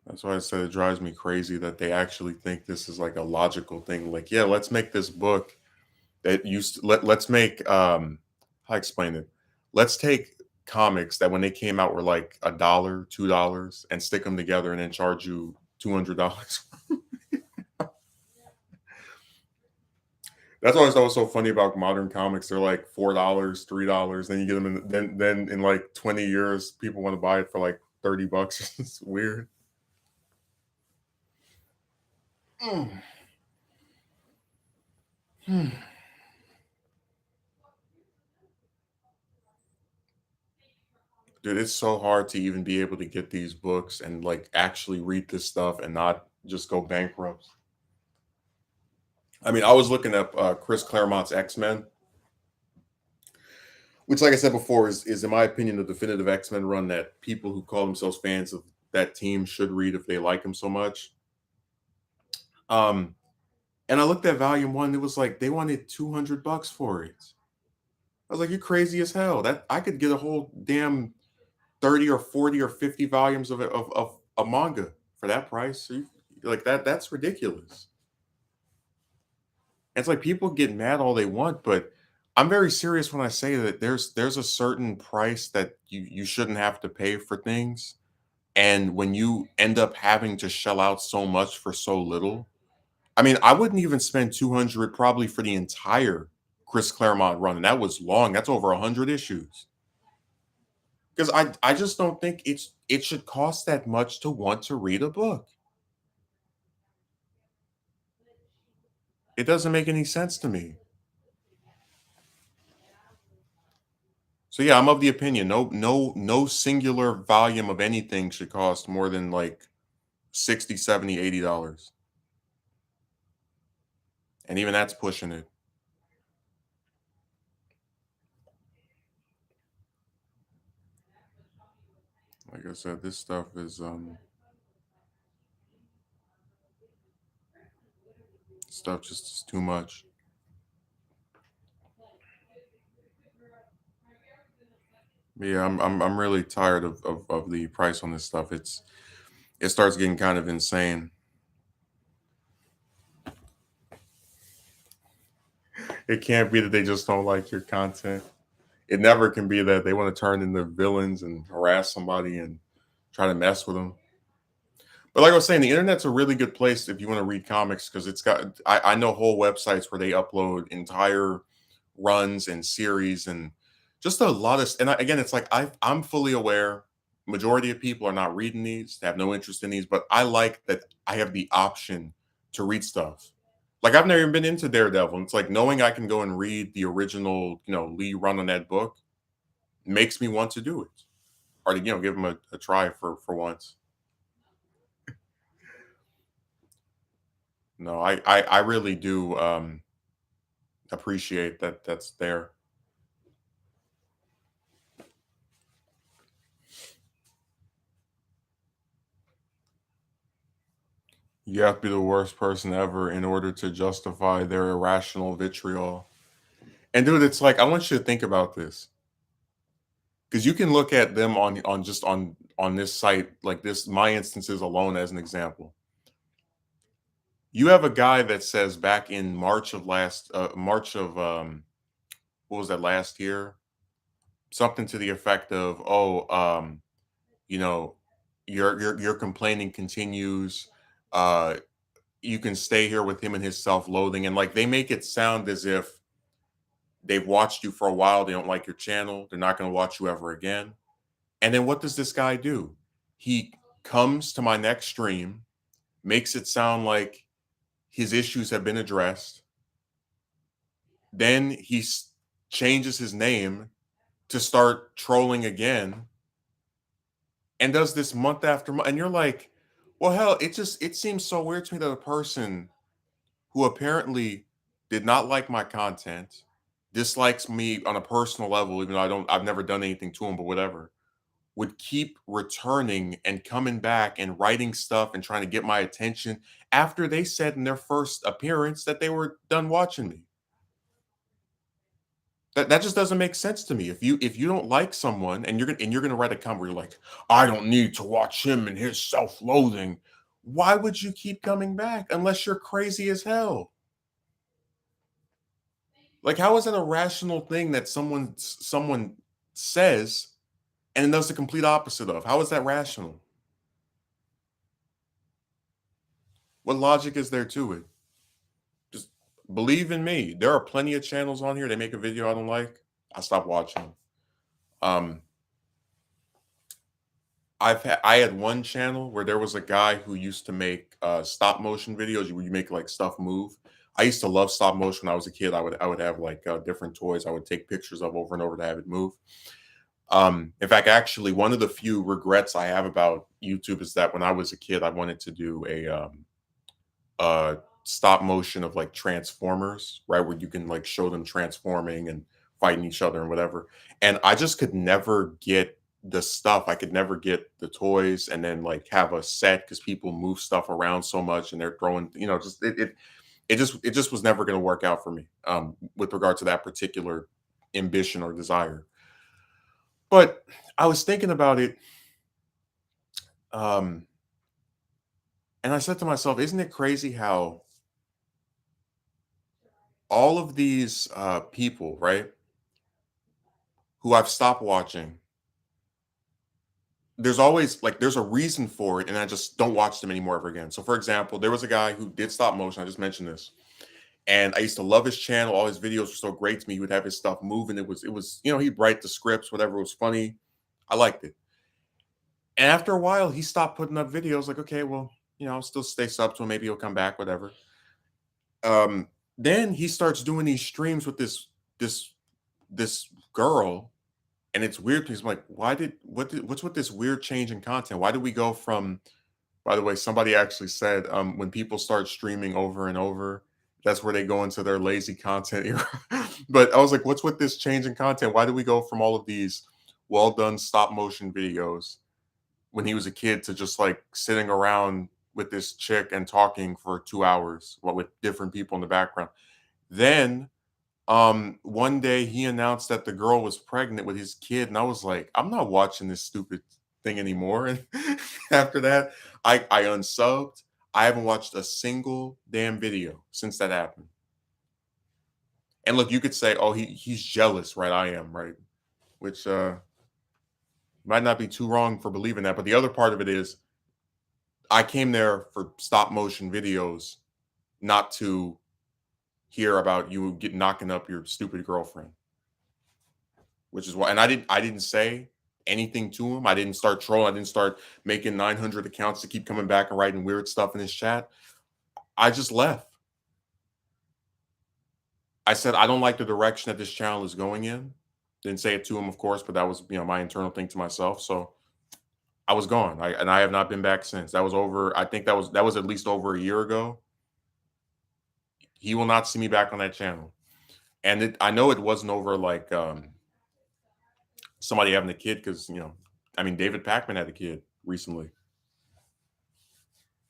That's why I said it drives me crazy that they actually think this is like a logical thing. Like, yeah, let's make this book that used to, let's make how I explain it. Let's take comics that when they came out were like a dollar, $2 and stick them together and then charge you $200. That's what I thought was so funny about modern comics. They're like $4, $3. Then you get them in then in like 20 years, people want to buy it for like 30 bucks. It's weird. Mm. Hmm. Dude, it's so hard to even be able to get these books and like actually read this stuff and not just go bankrupt. I mean, I was looking up Chris Claremont's X-Men, which, like I said before, is in my opinion the definitive X-Men run that people who call themselves fans of that team should read if they like him so much. Um, and I looked at Volume One, it was like they wanted $200 for it. I was like, "You're crazy as hell! That I could get a whole damn 30 or 40 or 50 volumes of a manga for that price. So like that's ridiculous." It's like people get mad all they want, but I'm very serious when I say that there's a certain price that you shouldn't have to pay for things. And when you end up having to shell out so much for so little, I mean, I wouldn't even spend 200 probably for the entire Chris Claremont run. And that was long. That's over 100 issues. Because I just don't think it should cost that much to want to read a book. It doesn't make any sense to me. So yeah, I'm of the opinion no singular volume of anything should cost more than like 60, 70, $80. And even that's pushing it. Like I said, this stuff is stuff just is too much. Yeah, I'm really tired of the price on this stuff. It starts getting kind of insane. It can't be that they just don't like your content. It never can be that they want to turn into villains and harass somebody and try to mess with them. But like I was saying, the internet's a really good place if you want to read comics because it's got I know whole websites where they upload entire runs and series and just a lot of and again it's like I'm fully aware majority of people are not reading these, they have no interest in these, but I like that I have the option to read stuff. Like I've never even been into Daredevil. And it's like knowing I can go and read the original, Lee run on that book makes me want to do it. Or to, give them a try for once. No, I really do appreciate that that's there. You have to be the worst person ever in order to justify their irrational vitriol. And dude, it's like I want you to think about this because you can look at them on just on this site like this. My instances alone as an example. You have a guy that says back in March of what was that last year? Something to the effect of, "Oh, you know, your complaining continues. Uh, you can stay here with him and his self-loathing," and like they make it sound as if they've watched you for a while. They don't like your channel. They're not going to watch you ever again. And then what does this guy do? He comes to my next stream, makes it sound like his issues have been addressed. Then changes his name to start trolling again and does this month after month. And you're like, well, hell, it seems so weird to me that a person who apparently did not like my content, dislikes me on a personal level, even though I've never done anything to him, but whatever, would keep returning and coming back and writing stuff and trying to get my attention after they said in their first appearance that they were done watching me. That just doesn't make sense to me. If you don't like someone and you're gonna write a comment where you're like, I don't need to watch him and his self-loathing. Why would you keep coming back unless you're crazy as hell? Like, how is that a rational thing that someone says and does the complete opposite of? How is that rational? What logic is there to it? Just believe in me. There are plenty of channels on here. They make a video I don't like. I stop watching them. Um, I had one channel where there was a guy who used to make stop motion videos where you make like stuff move. I used to love stop motion when I was a kid. I would have like different toys I would take pictures of over and over to have it move. In fact, actually, one of the few regrets I have about YouTube is that when I was a kid, I wanted to do a stop motion of like Transformers, right, where you can like show them transforming and fighting each other and whatever. And I just could never get the stuff. I could never get the toys and then like have a set because people move stuff around so much and they're throwing, just it just was never going to work out for me with regard to that particular ambition or desire. But I was thinking about it, um, and I said to myself, isn't it crazy how all of these people, right, who I've stopped watching, there's always like there's a reason for it, and I just don't watch them anymore ever again. So, for example, there was a guy who did stop motion. I just mentioned this, and I used to love his channel. All his videos were so great to me. He would have his stuff moving. It was he'd write the scripts, whatever was funny. I liked it. And after a while, he stopped putting up videos. Like, okay, well, I'll still stay sub to him. Maybe he'll come back, whatever. Um, then he starts doing these streams with this this girl, and it's weird because I'm like, what's with this weird change in content? Why did we go from? By the way, somebody actually said when people start streaming over and over, that's where they go into their lazy content era. But I was like, what's with this change in content? Why do we go from all of these well done stop motion videos when he was a kid to just like sitting around with this chick and talking for 2 hours with different people in the background? Then one day he announced that the girl was pregnant with his kid, and I was like, I'm not watching this stupid thing anymore. And after that, I unsubbed. I haven't watched a single damn video since that happened. And look, you could say, oh, he's jealous, right? I am, right? Which might not be too wrong for believing that. But the other part of it is I came there for stop motion videos, not to hear about you get knocking up your stupid girlfriend. Which is why, and I didn't say anything to him. I didn't start trolling. I didn't start making 900 accounts to keep coming back and writing weird stuff in his chat. I just left. I said I don't like the direction that this channel is going in. Didn't say it to him, of course, but that was my internal thing to myself. So I was gone. I have not been back since. That was over. I think that was at least over a year ago. He will not see me back on that channel. And I know it wasn't over like somebody having a kid because I mean David Packman had a kid recently.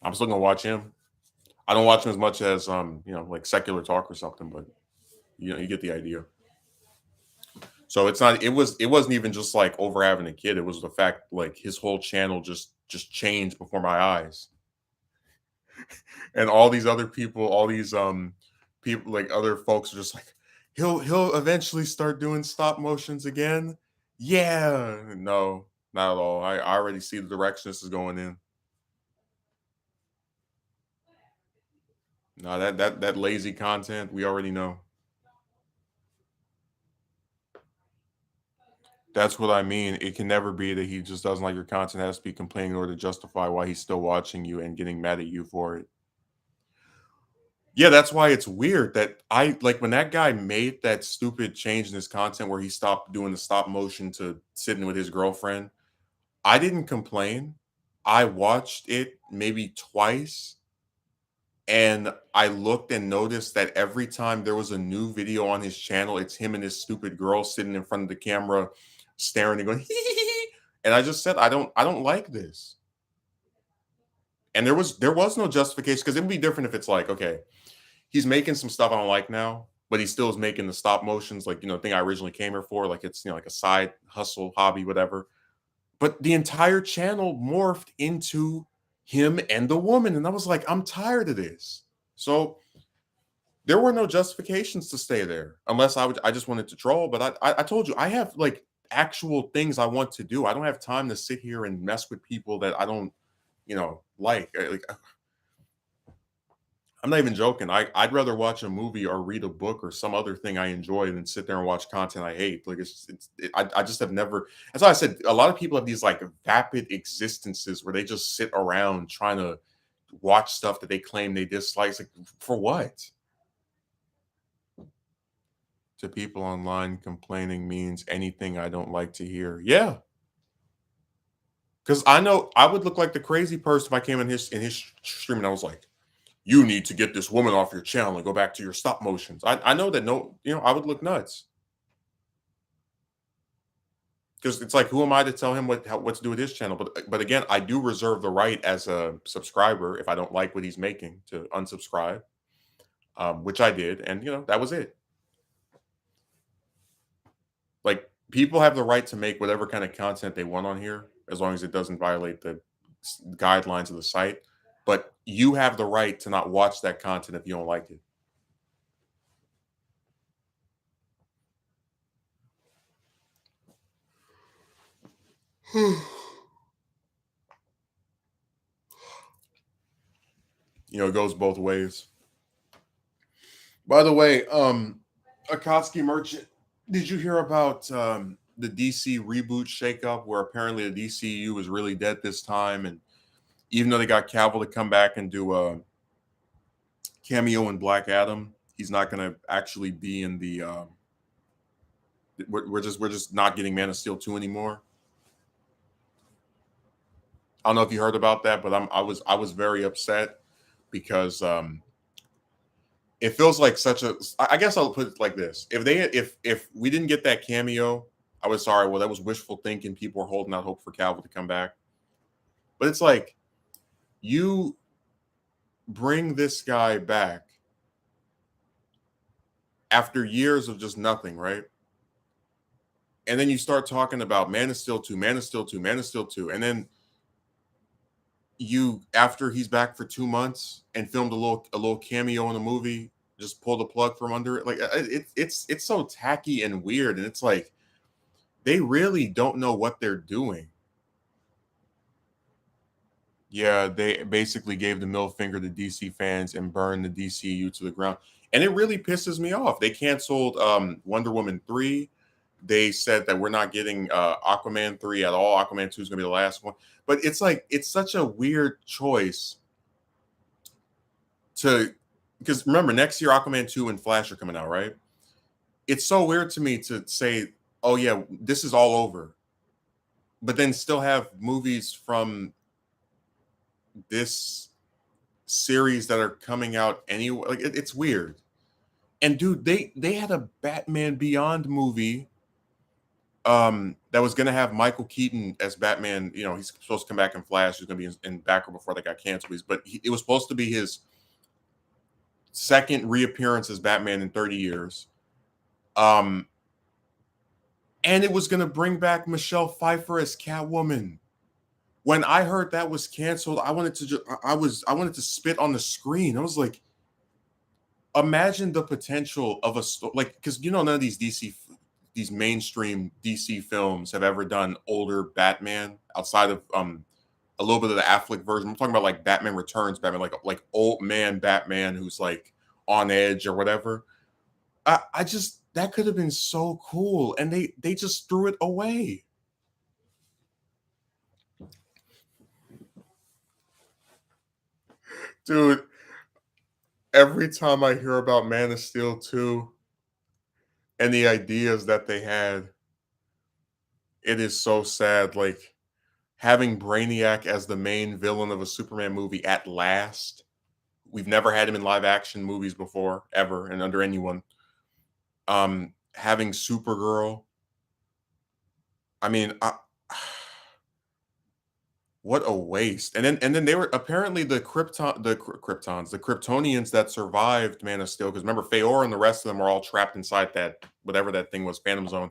I'm still gonna watch him. I don't watch him as much as like secular talk or something, but you get the idea. So it's not it wasn't even just like over having a kid. It was the fact like his whole channel just changed before my eyes. And all these other people, all these people like other folks are just like, he'll eventually start doing stop motions again. Yeah. No, not at all. I already see the direction this is going in. No, that lazy content, we already know. That's what I mean. It can never be that he just doesn't like your content. It has to be complaining in order to justify why he's still watching you and getting mad at you for it. Yeah, that's why it's weird that I like when that guy made that stupid change in his content where he stopped doing the stop motion to sitting with his girlfriend. I didn't complain. I watched it maybe twice and I looked and noticed that every time there was a new video on his channel, it's him and his stupid girl sitting in front of the camera staring and going, hee hee hee. And I just said, I don't like this. And there was no justification because it would be different if it's like, okay, he's making some stuff I don't like now, but he still is making the stop motions, like thing I originally came here for. Like it's like a side hustle, hobby, whatever. But the entire channel morphed into him and the woman. And I was like, I'm tired of this. So there were no justifications to stay there unless I just wanted to troll. But I told you I have like actual things I want to do. I don't have time to sit here and mess with people that I don't, like. Like I'm not even joking. I'd rather watch a movie or read a book or some other thing I enjoy than sit there and watch content I hate. Like I just have never. That's why I said a lot of people have these like vapid existences where they just sit around trying to watch stuff that they claim they dislike. It's like for what? To people online, complaining means anything I don't like to hear. Yeah, because I know I would look like the crazy person if I came in his stream and I was like, "You need to get this woman off your channel and go back to your stop motions." I know that no, I would look nuts because it's like, who am I to tell him what to do with his channel? But again, I do reserve the right as a subscriber if I don't like what he's making to unsubscribe, which I did, and that was it. Like people have the right to make whatever kind of content they want on here as long as it doesn't violate the guidelines of the site. But you have the right to not watch that content if you don't like it. It goes both ways. By the way, Akatsuki Merchant, did you hear about the DC reboot shakeup where apparently the DCU was really dead this time, and even though they got Cavill to come back and do a cameo in Black Adam, he's not going to actually be in the. We're just not getting Man of Steel 2 anymore. I don't know if you heard about that, but I was very upset because it feels like such a. I guess I'll put it like this: if we didn't get that cameo, I was sorry. Well, that was wishful thinking. People were holding out hope for Cavill to come back, but it's like you bring this guy back after years of just nothing, right? And then you start talking about Man of Steel 2, Man of Steel 2, Man of Steel 2, and then you after he's back for 2 months and filmed a little cameo in a movie, just pull the plug from under it. Like it's so tacky and weird, and it's like they really don't know what they're doing. Yeah, they basically gave the middle finger to DC fans and burned the DCU to the ground. And it really pisses me off. They canceled Wonder Woman 3. They said that we're not getting Aquaman 3 at all. Aquaman 2 is going to be the last one. But it's like it's such a weird choice to because remember next year Aquaman 2 and Flash are coming out, right? It's so weird to me to say, "Oh yeah, this is all over." But then still have movies from this series that are coming out anyway. Like it's weird. And dude, they had a Batman Beyond movie that was gonna have Michael Keaton as Batman. He's supposed to come back in Flash. He's gonna be in Batgirl before they got canceled. But it was supposed to be his second reappearance as Batman in 30 years. Um, and it was gonna bring back Michelle Pfeiffer as Catwoman. When I heard that was canceled, I wanted to I wanted to spit on the screen. I was like, imagine the potential of like because none of these mainstream DC films have ever done older Batman outside of a little bit of the Affleck version. I'm talking about like Batman Returns Batman, like old man Batman who's like on edge or whatever. I just That could have been so cool, and they just threw it away. Dude, every time I hear about Man of Steel 2 and the ideas that they had, it is so sad. Like having Brainiac as the main villain of a Superman movie at last. We've never had him in live action movies before, ever, and under anyone. Having Supergirl. I mean, what a waste. And then they were apparently the Kryptonians that survived Man of Steel, because remember Feor and the rest of them are all trapped inside that whatever that thing was, Phantom Zone.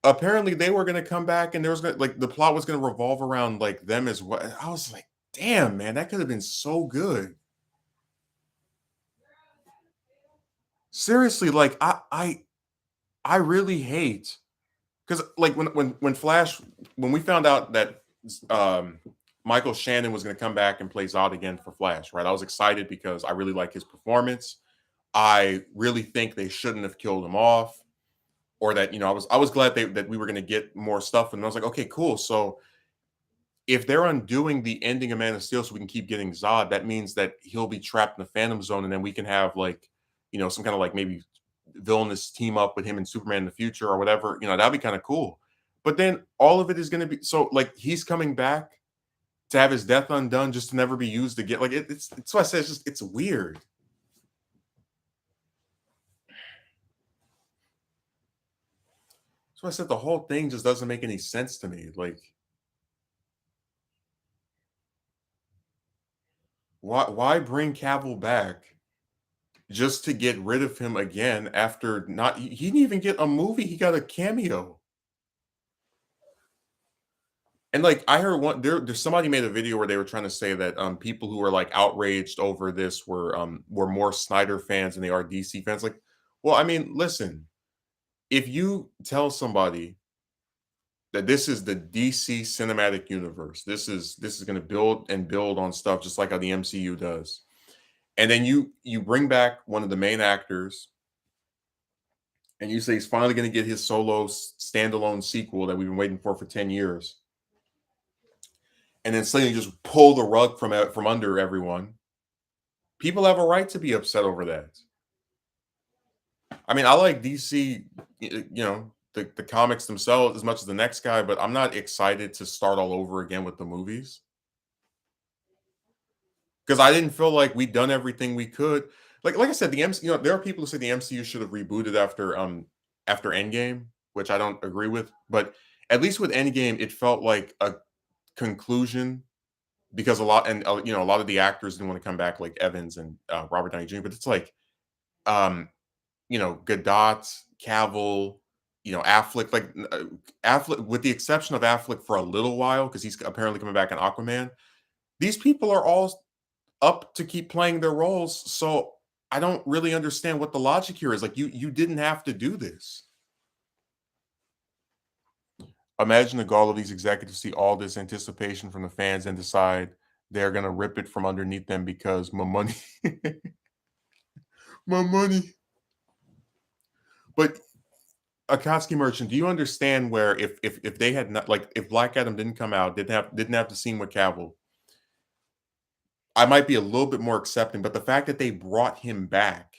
Apparently they were gonna come back and there was gonna like the plot was gonna revolve around like them as well. I was like, damn, man, that could have been so good. Seriously, like I really hate because like when Flash when we found out that um Michael Shannon was going to come back and play Zod again for Flash, right? I was excited because I really like his performance. I really think they shouldn't have killed him off, or that I was glad that we were going to get more stuff. And I was like, okay, cool. So if they're undoing the ending of Man of Steel so we can keep getting Zod, that means that he'll be trapped in the Phantom Zone, and then we can have like, some kind of like maybe villainous team up with him and Superman in the future or whatever. That'd be kind of cool. But then all of it is going to be so like he's coming back to have his death undone just to never be used again. Like it's why I say it's weird. So I said the whole thing just doesn't make any sense to me. Like why bring Cavill back just to get rid of him again after not he didn't even get a movie, he got a cameo. And like I heard there's somebody made a video where they were trying to say that people who were like outraged over this were more Snyder fans than they are DC fans. Like, well, I mean, listen, if you tell somebody that this is the DC cinematic universe, this is going to build and build on stuff just like how the MCU does. And then you bring back one of the main actors and you say he's finally going to get his solo standalone sequel that we've been waiting for 10 years, and then suddenly just pull the rug from under everyone. People have a right to be upset over that. I mean, I like DC, the comics themselves as much as the next guy, but I'm not excited to start all over again with the movies because I didn't feel like we'd done everything we could. Like I said, the MC, there are people who say the MCU should have rebooted after Endgame, which I don't agree with. But at least with Endgame, it felt like a conclusion because a lot of the actors didn't want to come back, like Evans and Robert Downey Jr. But it's like um, Godot, Cavill, Affleck, like Affleck, with the exception of Affleck for a little while because he's apparently coming back in Aquaman. These people are all up to keep playing their roles, so I don't really understand what the logic here is. Like you didn't have to do this. Imagine the goal of these executives see all this anticipation from the fans and decide they're gonna rip it from underneath them because my money, my money. But Akatsuki Merchant, do you understand where if they had not like if Black Adam didn't come out, didn't have the scene with Cavill, I might be a little bit more accepting. But the fact that they brought him back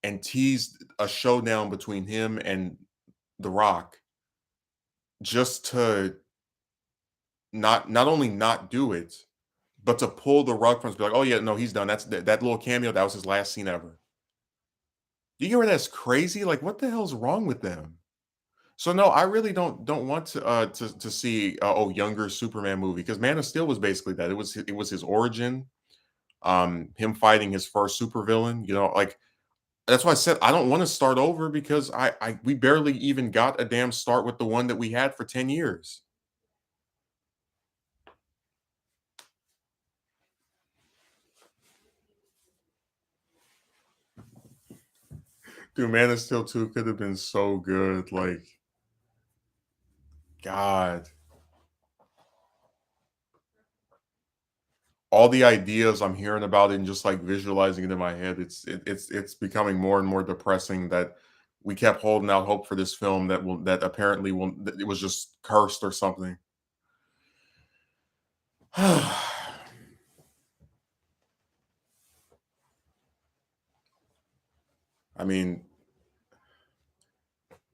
and teased a showdown between him and The Rock just to not only not do it, but to pull the rug from us, be like, oh yeah, no, he's done. That little cameo, that was his last scene ever. Do you hear where that's crazy? Like, what the hell's wrong with them? So no, I really don't want to see younger Superman movie because Man of Steel was basically that. It was his origin, him fighting his first supervillain. Like that's why I said I don't want to start over because we barely even got a damn start with the one that we had for 10 years. Dude, Man of Steel 2 could have been so good. Like, God, all the ideas I'm hearing about it and just like visualizing it in my head, it's becoming more and more depressing that we kept holding out hope for this film that apparently will that it was just cursed or something. I mean,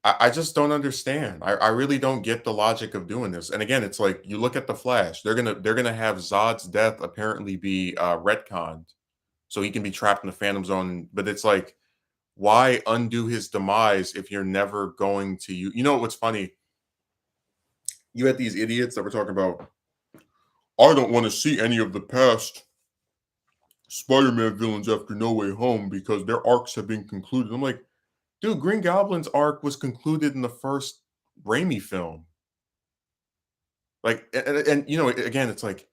I just don't understand. I really don't get the logic of doing this. And again, it's like you look at the Flash. They're gonna have Zod's death apparently be retconned, so he can be trapped in the Phantom Zone. But it's like, why undo his demise if you're never going to you know what's funny? You had these idiots that were talking about, I don't want to see any of the past Spider-Man villains after No Way Home because their arcs have been concluded. I'm like, dude, Green Goblin's arc was concluded in the first Raimi film. Like, and you know, again, it's like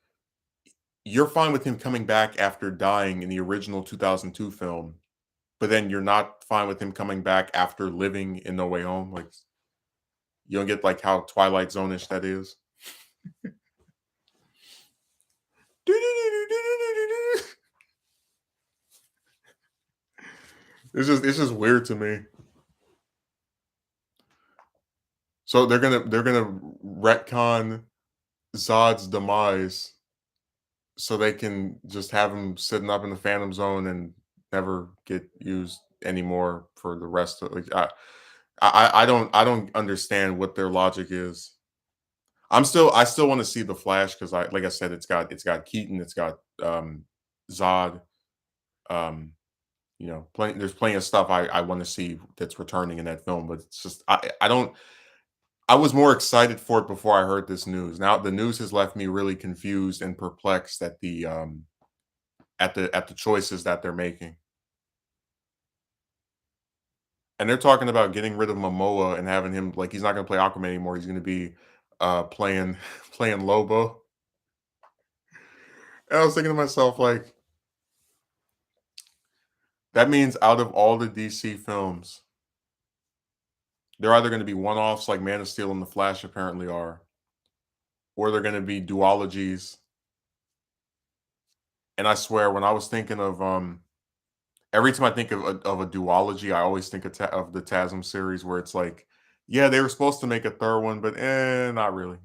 you're fine with him coming back after dying in the original 2002 film, but then you're not fine with him coming back after living in No Way Home. Like, you don't get like how Twilight Zone-ish that is. It's just weird to me. So they're gonna retcon Zod's demise so they can just have him sitting up in the Phantom Zone and never get used anymore for the rest of like I don't understand what their logic is. I still want to see the Flash because I like I said it's got Keaton, it's got Zod, um, plenty there's plenty of stuff I want to see that's returning in that film, but it's just I don't I was more excited for it before I heard this news. Now the news has left me really confused and perplexed at the choices that they're making. And they're talking about getting rid of Momoa and having him like he's not going to play Aquaman anymore. He's going to be playing playing Lobo. And I was thinking to myself like that means out of all the DC films, they're either going to be one-offs like Man of Steel and The Flash apparently are, or they're going to be duologies. And I swear when I was thinking of every time I think of a duology, I always think of the TASM series where it's like, yeah, they were supposed to make a third one, but not really.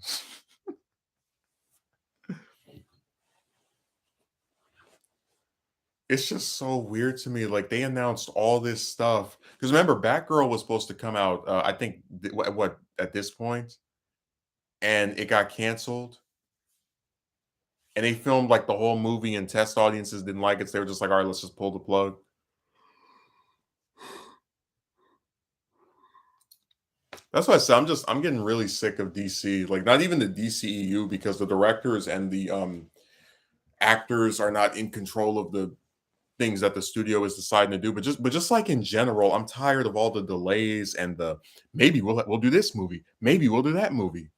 It's just so weird to me. Like they announced all this stuff because remember, Batgirl was supposed to come out. I think what at this point, and it got canceled. And they filmed like the whole movie, and test audiences didn't like it. So they were just like, all right, let's just pull the plug. That's why I said I'm getting really sick of DC. Like not even the DCEU because the directors and the actors are not in control of the things that the studio is deciding to do. But just like in general, I'm tired of all the delays and the maybe we'll do this movie, maybe we'll do that movie.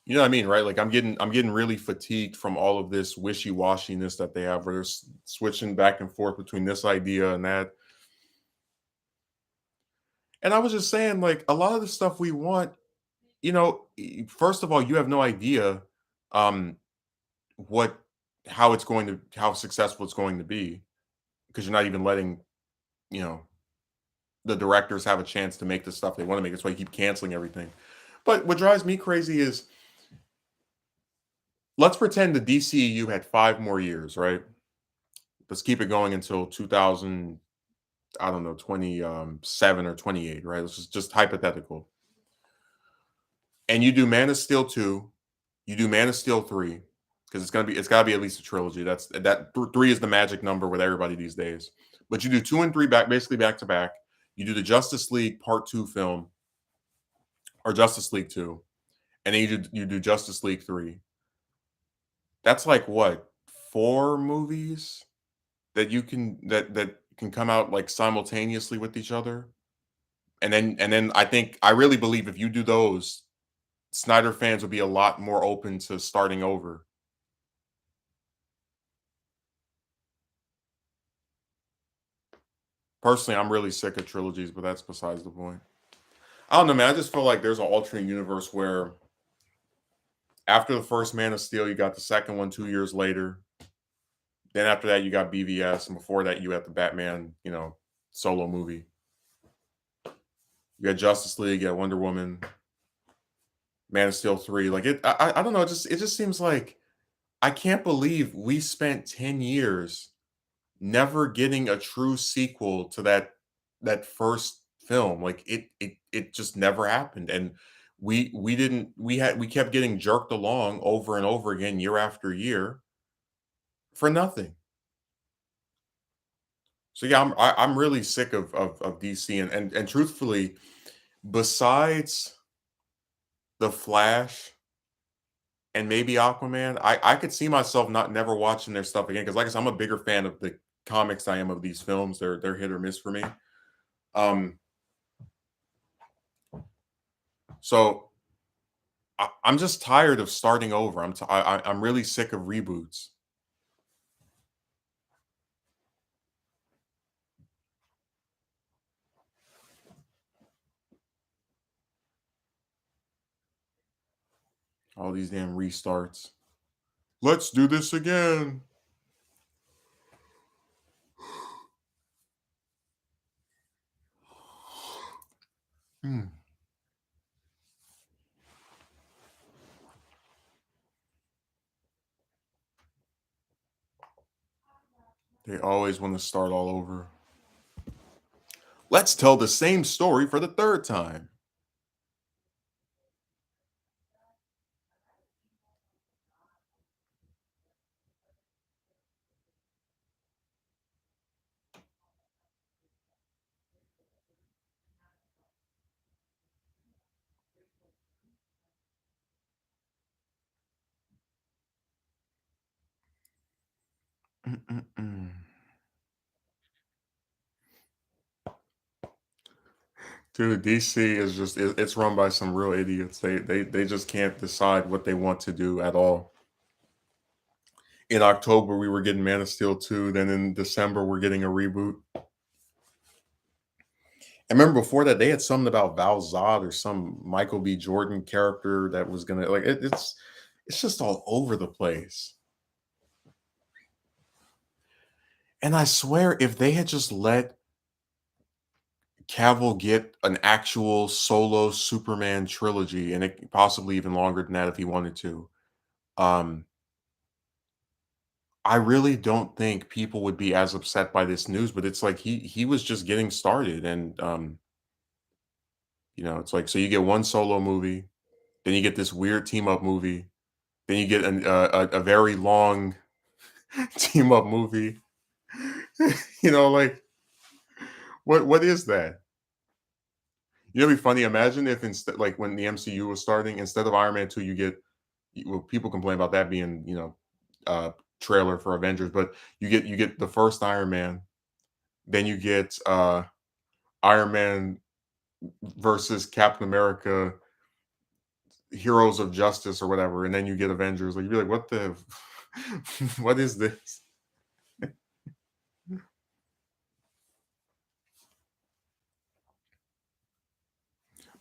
You know what I mean, right? Like I'm getting really fatigued from all of this wishy-washiness that they have where they're switching back and forth between this idea and that. And I was just saying, like, a lot of the stuff we want, first of all, you have no idea um what how successful it's going to be because you're not even letting, you know, the directors have a chance to make the stuff they want to make. That's why you keep canceling everything. But what drives me crazy is let's pretend the DCEU had 5 more years, right? Let's keep it going until 2000, I don't know, 27 or 28, right? Let's just hypothetical. And you do Man of Steel 2, you do Man of Steel 3, because it's gotta be at least a trilogy. Three is the magic number with everybody these days. But you do 2 and 3 basically back to back. You do the Justice League Part 2 film or Justice League 2, and then you do Justice League 3. That's like what, 4 movies that can come out like simultaneously with each other? And then I really believe if you do those, Snyder fans would be a lot more open to starting over. Personally, I'm really sick of trilogies, but that's besides the point. I don't know, man. I just feel like there's an alternate universe where After the first Man of Steel, you got the second one 2 years later. Then after that, you got BVS, and before that, you had the Batman, solo movie. You got Justice League, you got Wonder Woman, Man of Steel 3. Like I don't know. It just seems like I can't believe we spent 10 years never getting a true sequel to that first film. Like it just never happened, and we didn't we kept getting jerked along over and over again year after year for nothing. So yeah, I'm really sick of DC, and truthfully, besides the Flash and maybe Aquaman, I could see myself not never watching their stuff again because, like I said, I'm a bigger fan of the comics than I am of these films. They're hit or miss for me. Um, so I'm just tired of starting over. I'm really sick of reboots. All these damn restarts. Let's do this again. Hmm. They always want to start all over. Let's tell the same story for the third time. Mm-mm-mm. Dude, DC is just it's run by some real idiots. They just can't decide what they want to do at all. In October, we were getting Man of Steel 2, then in December, we're getting a reboot. I remember before that, they had something about Val Zod or some Michael B. Jordan character that was gonna like it's just all over the place. And I swear, if they had just let Cavill get an actual solo Superman trilogy, and it possibly even longer than that if he wanted to, um, I really don't think people would be as upset by this news. But it's like he was just getting started, and it's like so you get one solo movie, then you get this weird team up movie, then you get a very long team up movie. Like what is that? It'd be funny. Imagine if instead, like when the MCU was starting, instead of Iron Man 2, you get well, people complain about that being, uh, trailer for Avengers, but you get the first Iron Man, then you get Iron Man versus Captain America, Heroes of Justice or whatever, and then you get Avengers. Like you'd be like, what the, what is this?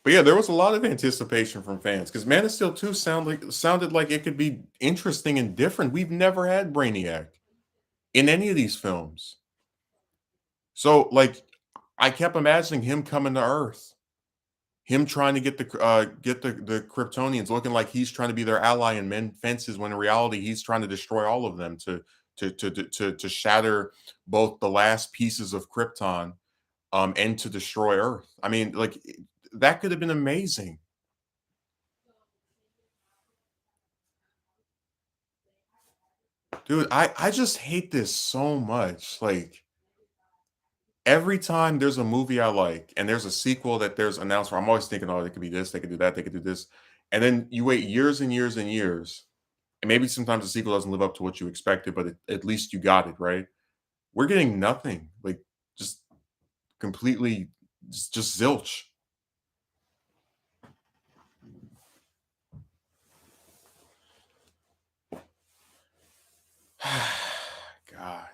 But yeah, there was a lot of anticipation from fans because Man of Steel 2 sounded like it could be interesting and different. We've never had Brainiac in any of these films. So like I kept imagining him coming to Earth, him trying to get the Kryptonians looking like he's trying to be their ally and mend fences when in reality he's trying to destroy all of them to shatter both the last pieces of Krypton and to destroy Earth. I mean, like that could have been amazing. Dude, I just hate this so much. Like every time there's a movie I like and there's a sequel that there's announced for, I'm always thinking, oh, they could be this, they could do that, they could do this. And then you wait years and years and years. And maybe sometimes the sequel doesn't live up to what you expected, but at least you got it, right? We're getting nothing. Like just completely just zilch. God.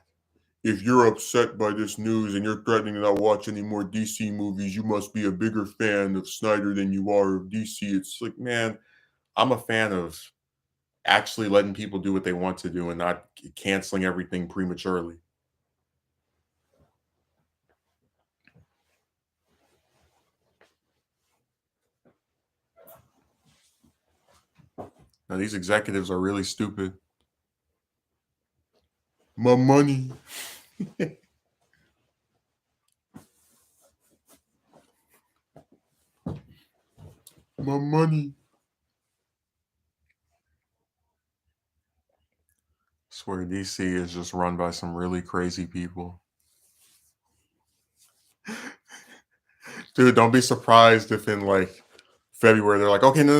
If you're upset by this news and you're threatening to not watch any more DC movies, you must be a bigger fan of Snyder than you are of DC. It's like, man, I'm a fan of actually letting people do what they want to do and not canceling everything prematurely. Now these executives are really stupid. My money. My money. Swear DC is just run by some really crazy people. Dude, don't be surprised if in like February they're like, okay, no,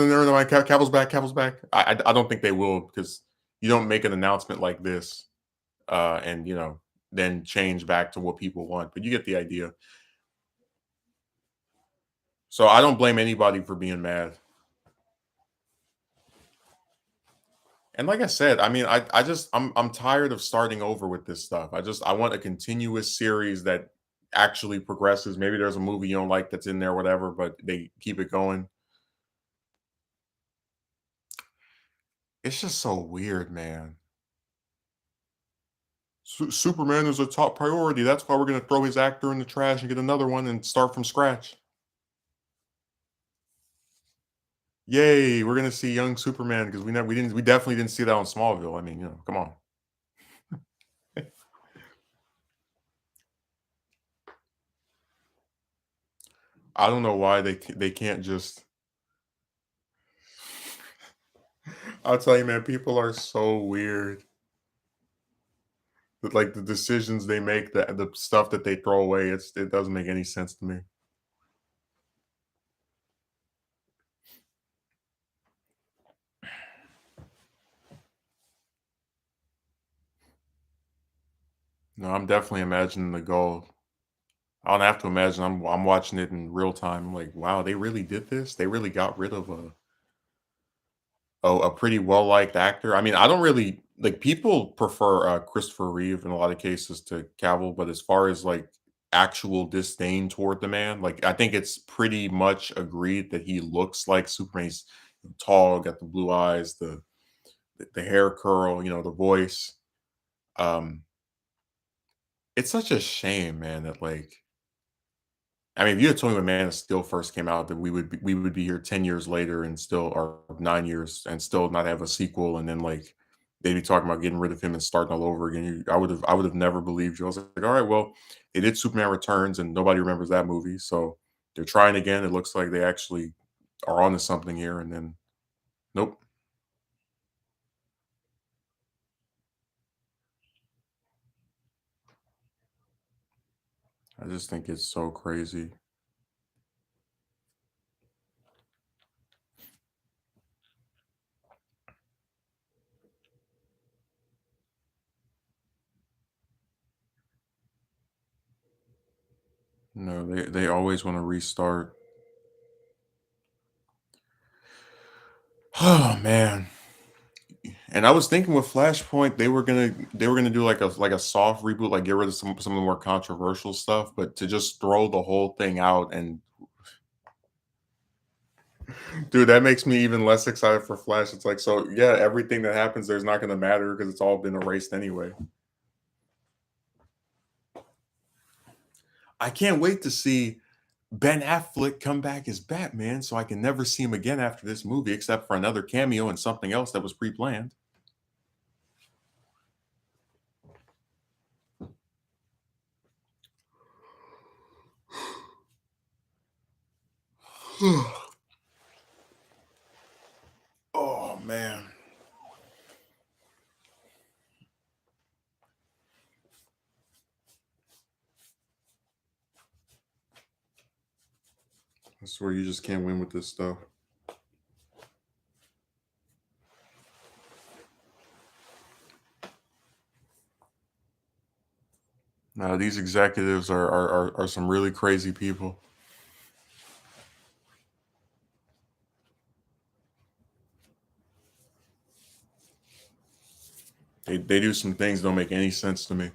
Cavill's back, Cavill's back. I don't think they will because you don't make an announcement like this, and then change back to what people want. But you get the idea. So I don't blame anybody for being mad. And like I said, I mean, I'm tired of starting over with this stuff. I want a continuous series that actually progresses. Maybe there's a movie you don't like that's in there, whatever, but they keep it going. It's just so weird, man. Superman is a top priority. That's why we're gonna throw his actor in the trash and get another one and start from scratch. Yay! We're gonna see young Superman because we definitely didn't see that on Smallville. I mean, come on. I don't know why they can't just. I'll tell you, man. People are so weird. But like the decisions they make, the stuff that they throw away, it doesn't make any sense to me. No, I'm definitely imagining the goal. I don't have to imagine. I'm watching it in real time. I'm like, wow, they really did this. They really got rid of a pretty well liked actor. I mean, I don't really like people prefer Christopher Reeve in a lot of cases to Cavill, but as far as like actual disdain toward the man, like I think it's pretty much agreed that he looks like Superman. He's tall, got the blue eyes, the hair curl, the voice. Um, it's such a shame, man, that like I mean, if you had told me when Man of Steel first came out that we would be here 10 years later and still or 9 years and still not have a sequel, and then like they'd be talking about getting rid of him and starting all over again. I would have never believed you. I was like, all right, well, they did Superman Returns and nobody remembers that movie. So they're trying again. It looks like they actually are onto something here, and then nope. I just think it's so crazy. No, they always want to restart. Oh man. And I was thinking with Flashpoint, they were gonna do like a soft reboot, like get rid of some of the more controversial stuff, but to just throw the whole thing out and dude, that makes me even less excited for Flash. It's like, so yeah, everything that happens there's not gonna matter because it's all been erased anyway. I can't wait to see Ben Affleck come back as Batman so I can never see him again after this movie, except for another cameo and something else that was pre-planned. Oh man. I swear you just can't win with this stuff. No, these executives are some really crazy people. They do some things that don't make any sense to me.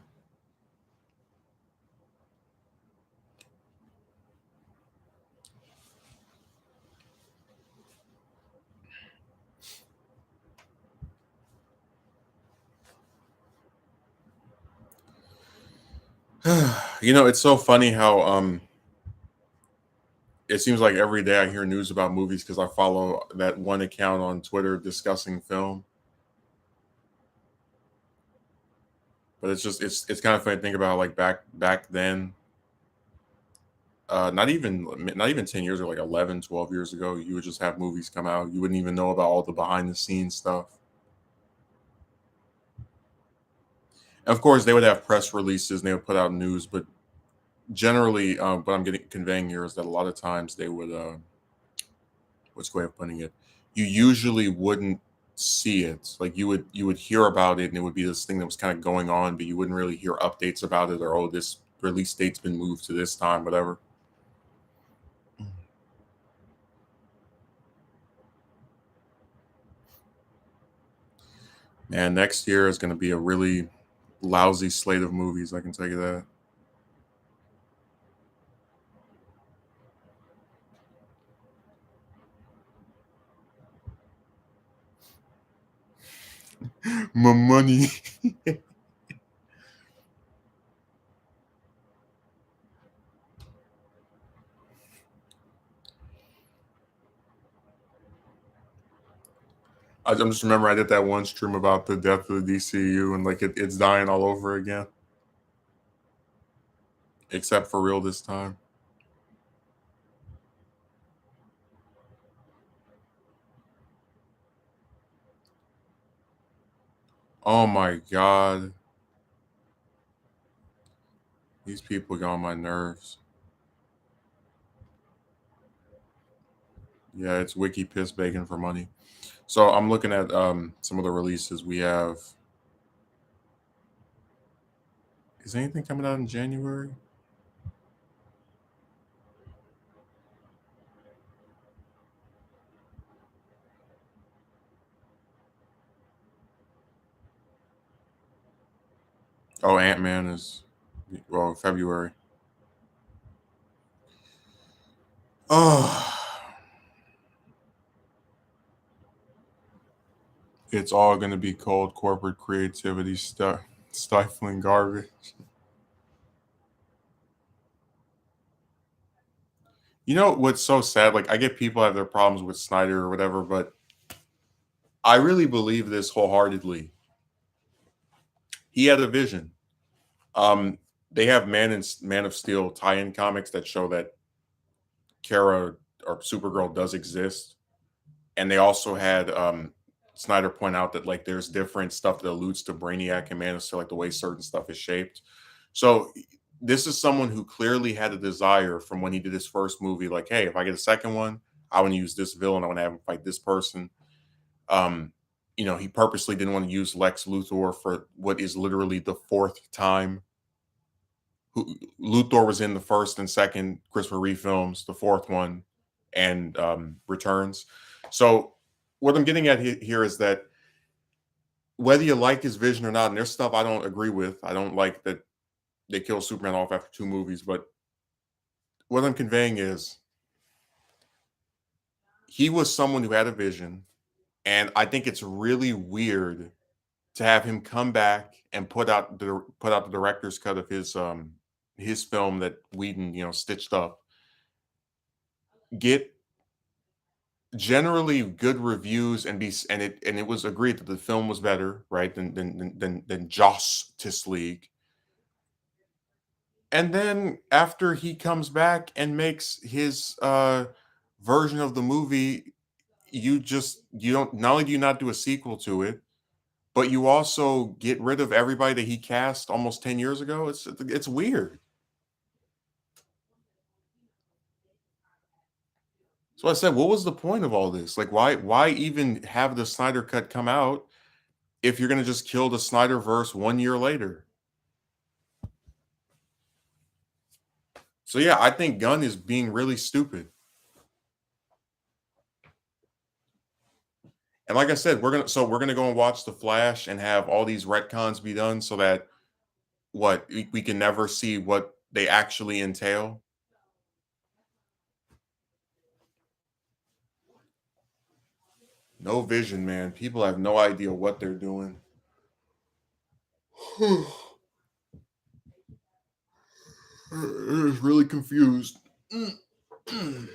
It's so funny how it seems like every day I hear news about movies because I follow that one account on Twitter discussing film. But it's kind of funny to think about like back then, not even 10 years or like 11, 12 years ago, you would just have movies come out. You wouldn't even know about all the behind the scenes stuff. Of course, they would have press releases and they would put out news, but generally, what I'm getting conveying here is that a lot of times they would, what's the way of putting it? You usually wouldn't see it. Like you would hear about it, and it would be this thing that was kind of going on, but you wouldn't really hear updates about it or oh, this release date's been moved to this time, whatever. And next year is going to be a really lousy slate of movies. I can tell you that. My money. I'm just remember I did that one stream about the death of the DCU and like it's dying all over again, except for real this time. Oh my god, these people get on my nerves. Yeah, it's wiki piss begging for money. So I'm looking at some of the releases we have. Is anything coming out in January? Oh, Ant Man is well February. Oh, it's all going to be cold corporate creativity stuff, stifling garbage. You know what's so sad? Like I get people have their problems with Snyder or whatever, but I really believe this wholeheartedly. He had a vision. Um, they have Man of Steel tie-in comics that show that Kara or Supergirl does exist, and they also had Snyder point out that like there's different stuff that alludes to Brainiac and Man of Steel, like the way certain stuff is shaped. So this is someone who clearly had a desire from when he did his first movie, like, hey, if I get a second one, I want to use this villain, I want to have him fight this person. Um, he purposely didn't want to use Lex Luthor for what is literally the fourth time. Luthor was in the first and second Christopher Reeve films, the fourth one, and Returns. So what I'm getting at here is that whether you like his vision or not, and there's stuff I don't agree with. I don't like that they kill Superman off after two movies, but what I'm conveying is he was someone who had a vision, and I think it's really weird to have him come back and put out the director's cut of his film that Whedon stitched up, get generally good reviews and it was agreed that the film was better, right, than Justice League. And then after he comes back and makes his version of the movie, you don't not only do you not do a sequel to it, but you also get rid of everybody that he cast almost 10 years ago. It's weird. So I said, what was the point of all this? Like, why even have the Snyder cut come out if you're gonna just kill the Snyderverse 1 year later? So yeah, I think Gunn is being really stupid. And like I said, we're gonna go and watch The Flash and have all these retcons be done so that what we can never see what they actually entail. No vision, man. People have no idea what they're doing. Really confused. Mm, mm.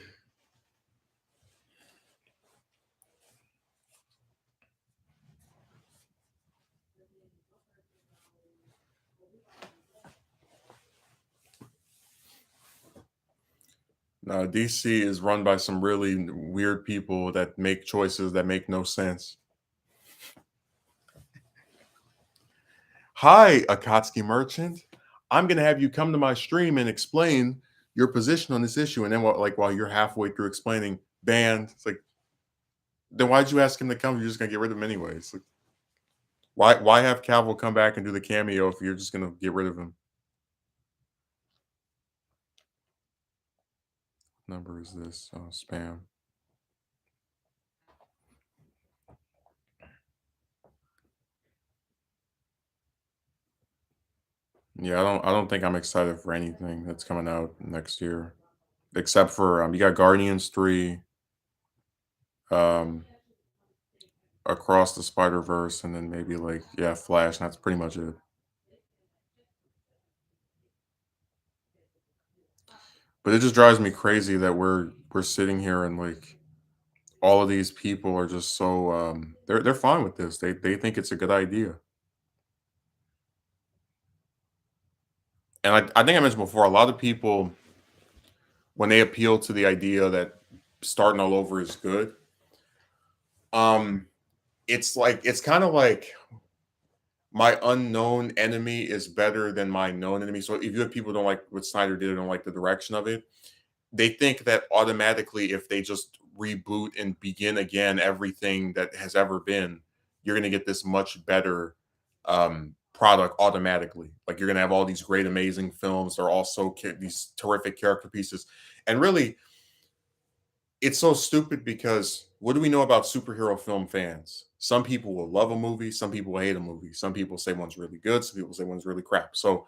No, DC is run by some really weird people that make choices that make no sense. Hi, Akatsuki Merchant. I'm gonna have you come to my stream and explain your position on this issue. And then, like, while you're halfway through explaining, banned. It's like, then why'd you ask him to come? You're just gonna get rid of him anyways. Like, why have Cavill come back and do the cameo if you're just gonna get rid of him? Number is this? Oh, spam. Yeah, I don't think I'm excited for anything that's coming out next year. Except for you got Guardians 3, um, Across the Spider-Verse, and then maybe like, yeah, Flash, and that's pretty much it. But it just drives me crazy that we're sitting here and like all of these people are just so they're fine with this. They think it's a good idea. And I think I mentioned before, a lot of people when they appeal to the idea that starting all over is good, um, it's like it's kind of like my unknown enemy is better than my known enemy. So if you have people who don't like what Snyder did or don't like the direction of it, they think that automatically if they just reboot and begin again everything that has ever been, you're going to get this much better product automatically. Like you're going to have all these great, amazing films. They're also these terrific character pieces. And really, it's so stupid because what do we know about superhero film fans? Some people will love a movie, some people will hate a movie. Some people say one's really good, some people say one's really crap. So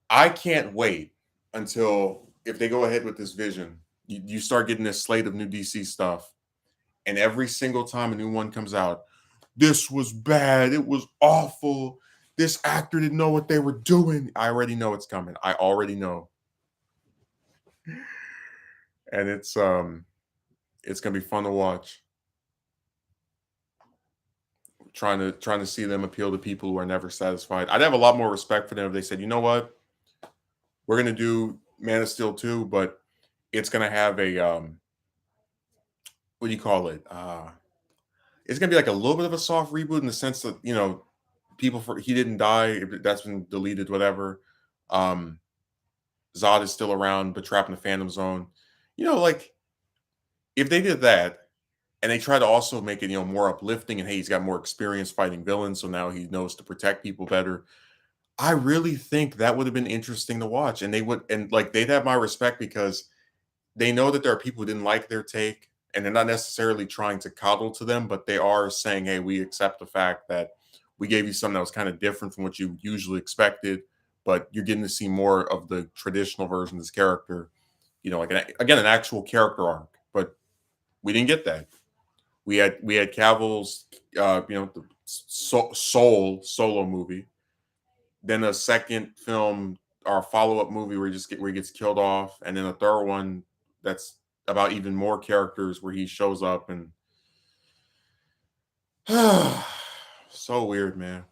I can't wait until if they go ahead with this vision, you start getting this slate of new DC stuff, and every single time a new one comes out, this was bad, it was awful. This actor didn't know what they were doing. I already know it's coming. I already know. And it's gonna be fun to watch. Trying to see them appeal to people who are never satisfied. I'd have a lot more respect for them if they said, you know what, we're gonna do Man of Steel 2, but it's gonna have a what do you call it? It's gonna be like a little bit of a soft reboot in the sense that people for he didn't die, that's been deleted, whatever. Um, Zod is still around, but trapped in the Phantom Zone. Like if they did that and they try to also make it more uplifting and hey, he's got more experience fighting villains, so now he knows to protect people better. I really think that would have been interesting to watch, and like they'd have my respect because they know that there are people who didn't like their take, and they're not necessarily trying to coddle to them, but they are saying, "Hey, we accept the fact that we gave you something that was kind of different from what you usually expected, but you're getting to see more of the traditional version of this character, like again an actual character arc." But we didn't get that. We had Cavill's, the Soul solo movie, then a second film or follow-up movie where he gets killed off, and then a third one that's about even more characters where he shows up and so weird, man.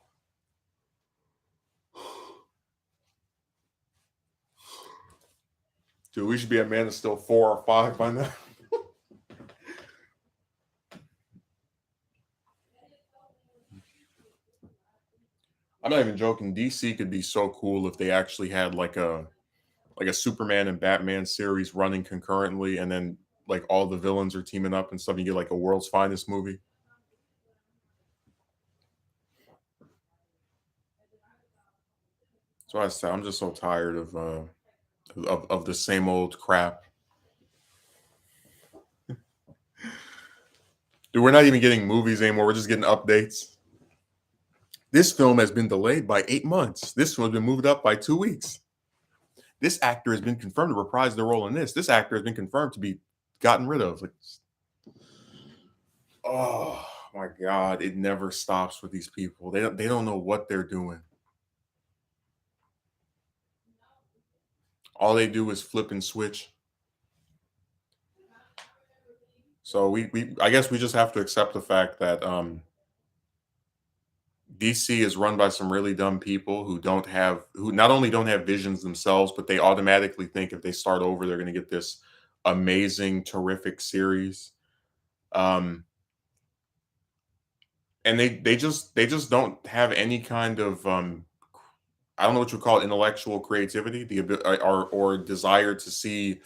Dude, we should be at Man of Steel 4 or 5 by now. I'm not even joking. DC could be so cool if they actually had like a Superman and Batman series running concurrently, and then like all the villains are teaming up and stuff. And you get like a world's finest movie. So I said I'm just so tired of the same old crap. Dude, we're not even getting movies anymore. We're just getting updates. This film has been delayed by 8 months. This one's been moved up by 2 weeks. This actor has been confirmed to reprise the role in this. This actor has been confirmed to be gotten rid of. Like, oh my god, it never stops with these people. They don't know what they're doing. All they do is flip and switch. So we I guess we just have to accept the fact that DC is run by some really dumb people who not only don't have visions themselves, but they automatically think if they start over, they're going to get this amazing, terrific series. Um, and they just don't have any kind of I don't know what you call it, intellectual creativity, or desire to see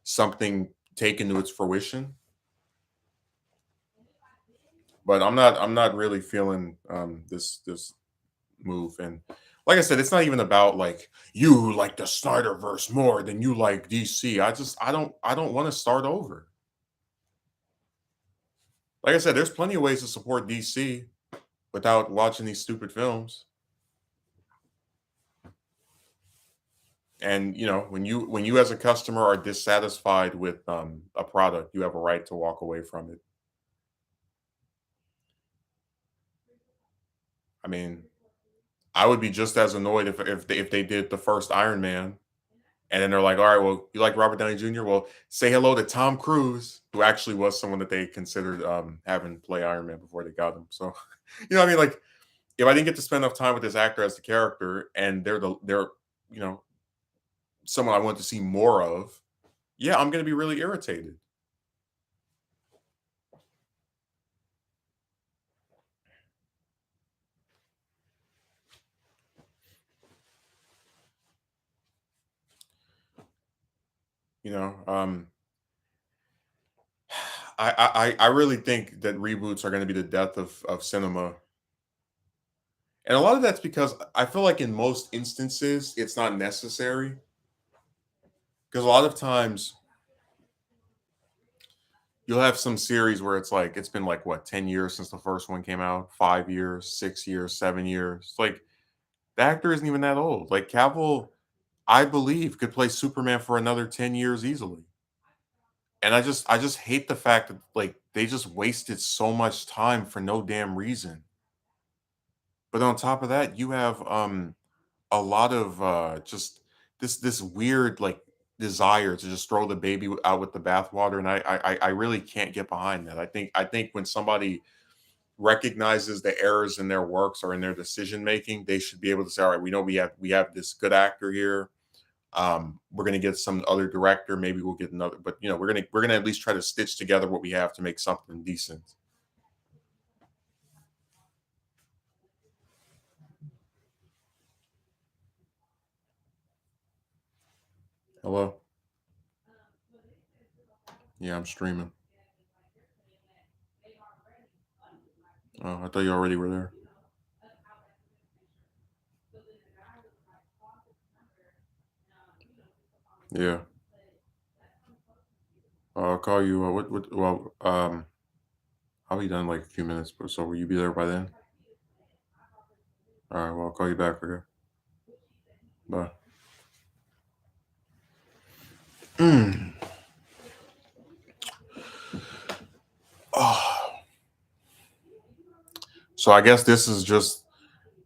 something taken to its fruition. But I'm not really feeling this move. And like I said, it's not even about like you like the Snyderverse more than you like DC. I don't want to start over. Like I said, there's plenty of ways to support DC without watching these stupid films. And when you as a customer are dissatisfied with a product, you have a right to walk away from it. I mean, I would be just as annoyed if they did the first Iron Man. And then they're like, all right, well, you like Robert Downey Jr.? Well, say hello to Tom Cruise, who actually was someone that they considered having play Iron Man before they got him. So, what I mean? Like, if I didn't get to spend enough time with this actor as the character, and they're you know someone I want to see more of, yeah, I'm going to be really irritated. You know, I really think that reboots are going to be the death of cinema. And a lot of that's because I feel like in most instances it's not necessary. Because a lot of times you'll have some series where it's like it's been like what 10 years since the first one came out, 5 years, 6 years, 7 years. It's like the actor isn't even that old. Like Cavill, I believe, could play Superman for another 10 years easily. And I just hate the fact that like they just wasted so much time for no damn reason. But on top of that, you have a lot of just this weird like desire to just throw the baby out with the bathwater, and I really can't get behind that. I think when somebody recognizes the errors in their works or in their decision making, they should be able to say, all right, we know we have this good actor here. We're gonna get some other director, maybe we'll get another, but we're gonna at least try to stitch together what we have to make something decent. Hello. Yeah, I'm streaming. Oh, I thought you already were there. Yeah. I'll call you. What? Well, I'll be done in like a few minutes. But so will you be there by then? All right. Well, I'll call you back. Okay. Bye. Mm. Oh, so I guess this is just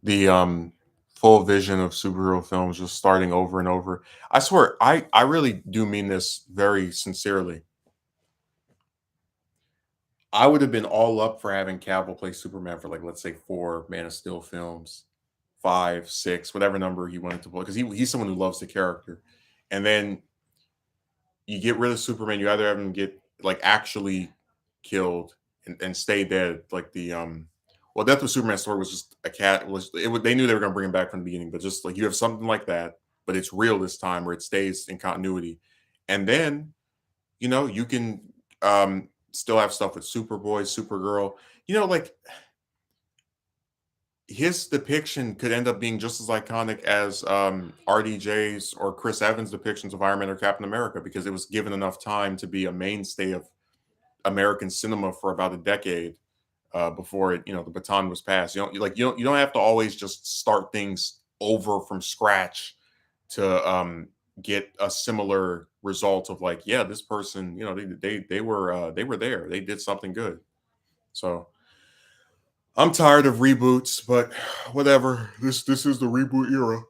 the full vision of superhero films, just starting over and over. I swear, I really do mean this very sincerely. I would have been all up for having Cavill play Superman for like let's say four Man of Steel films, five, six, whatever number he wanted to play, because he's someone who loves the character. And then you get rid of Superman, you either have him get like actually killed and stay dead, like the well, Death of Superman story was just a cat was it would they knew they were gonna bring him back from the beginning, but just like you have something like that, but it's real this time where it stays in continuity. And then, you can still have stuff with Superboy, Supergirl. Like his depiction could end up being just as iconic as RDJ's or Chris Evans' depictions of Iron Man or Captain America because it was given enough time to be a mainstay of American cinema for about a decade before the baton was passed. You don't have to always just start things over from scratch to get a similar result of like, yeah, this person, they were there, they did something good. So I'm tired of reboots, but whatever. This is the reboot era.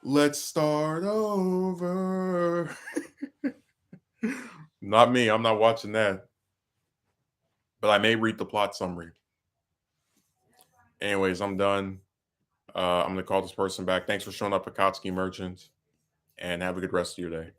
Let's start over. Not me. I'm not watching that. But I may read the plot summary. Anyways, I'm done. I'm gonna call this person back. Thanks for showing up, Akatsuki Merchant, and have a good rest of your day.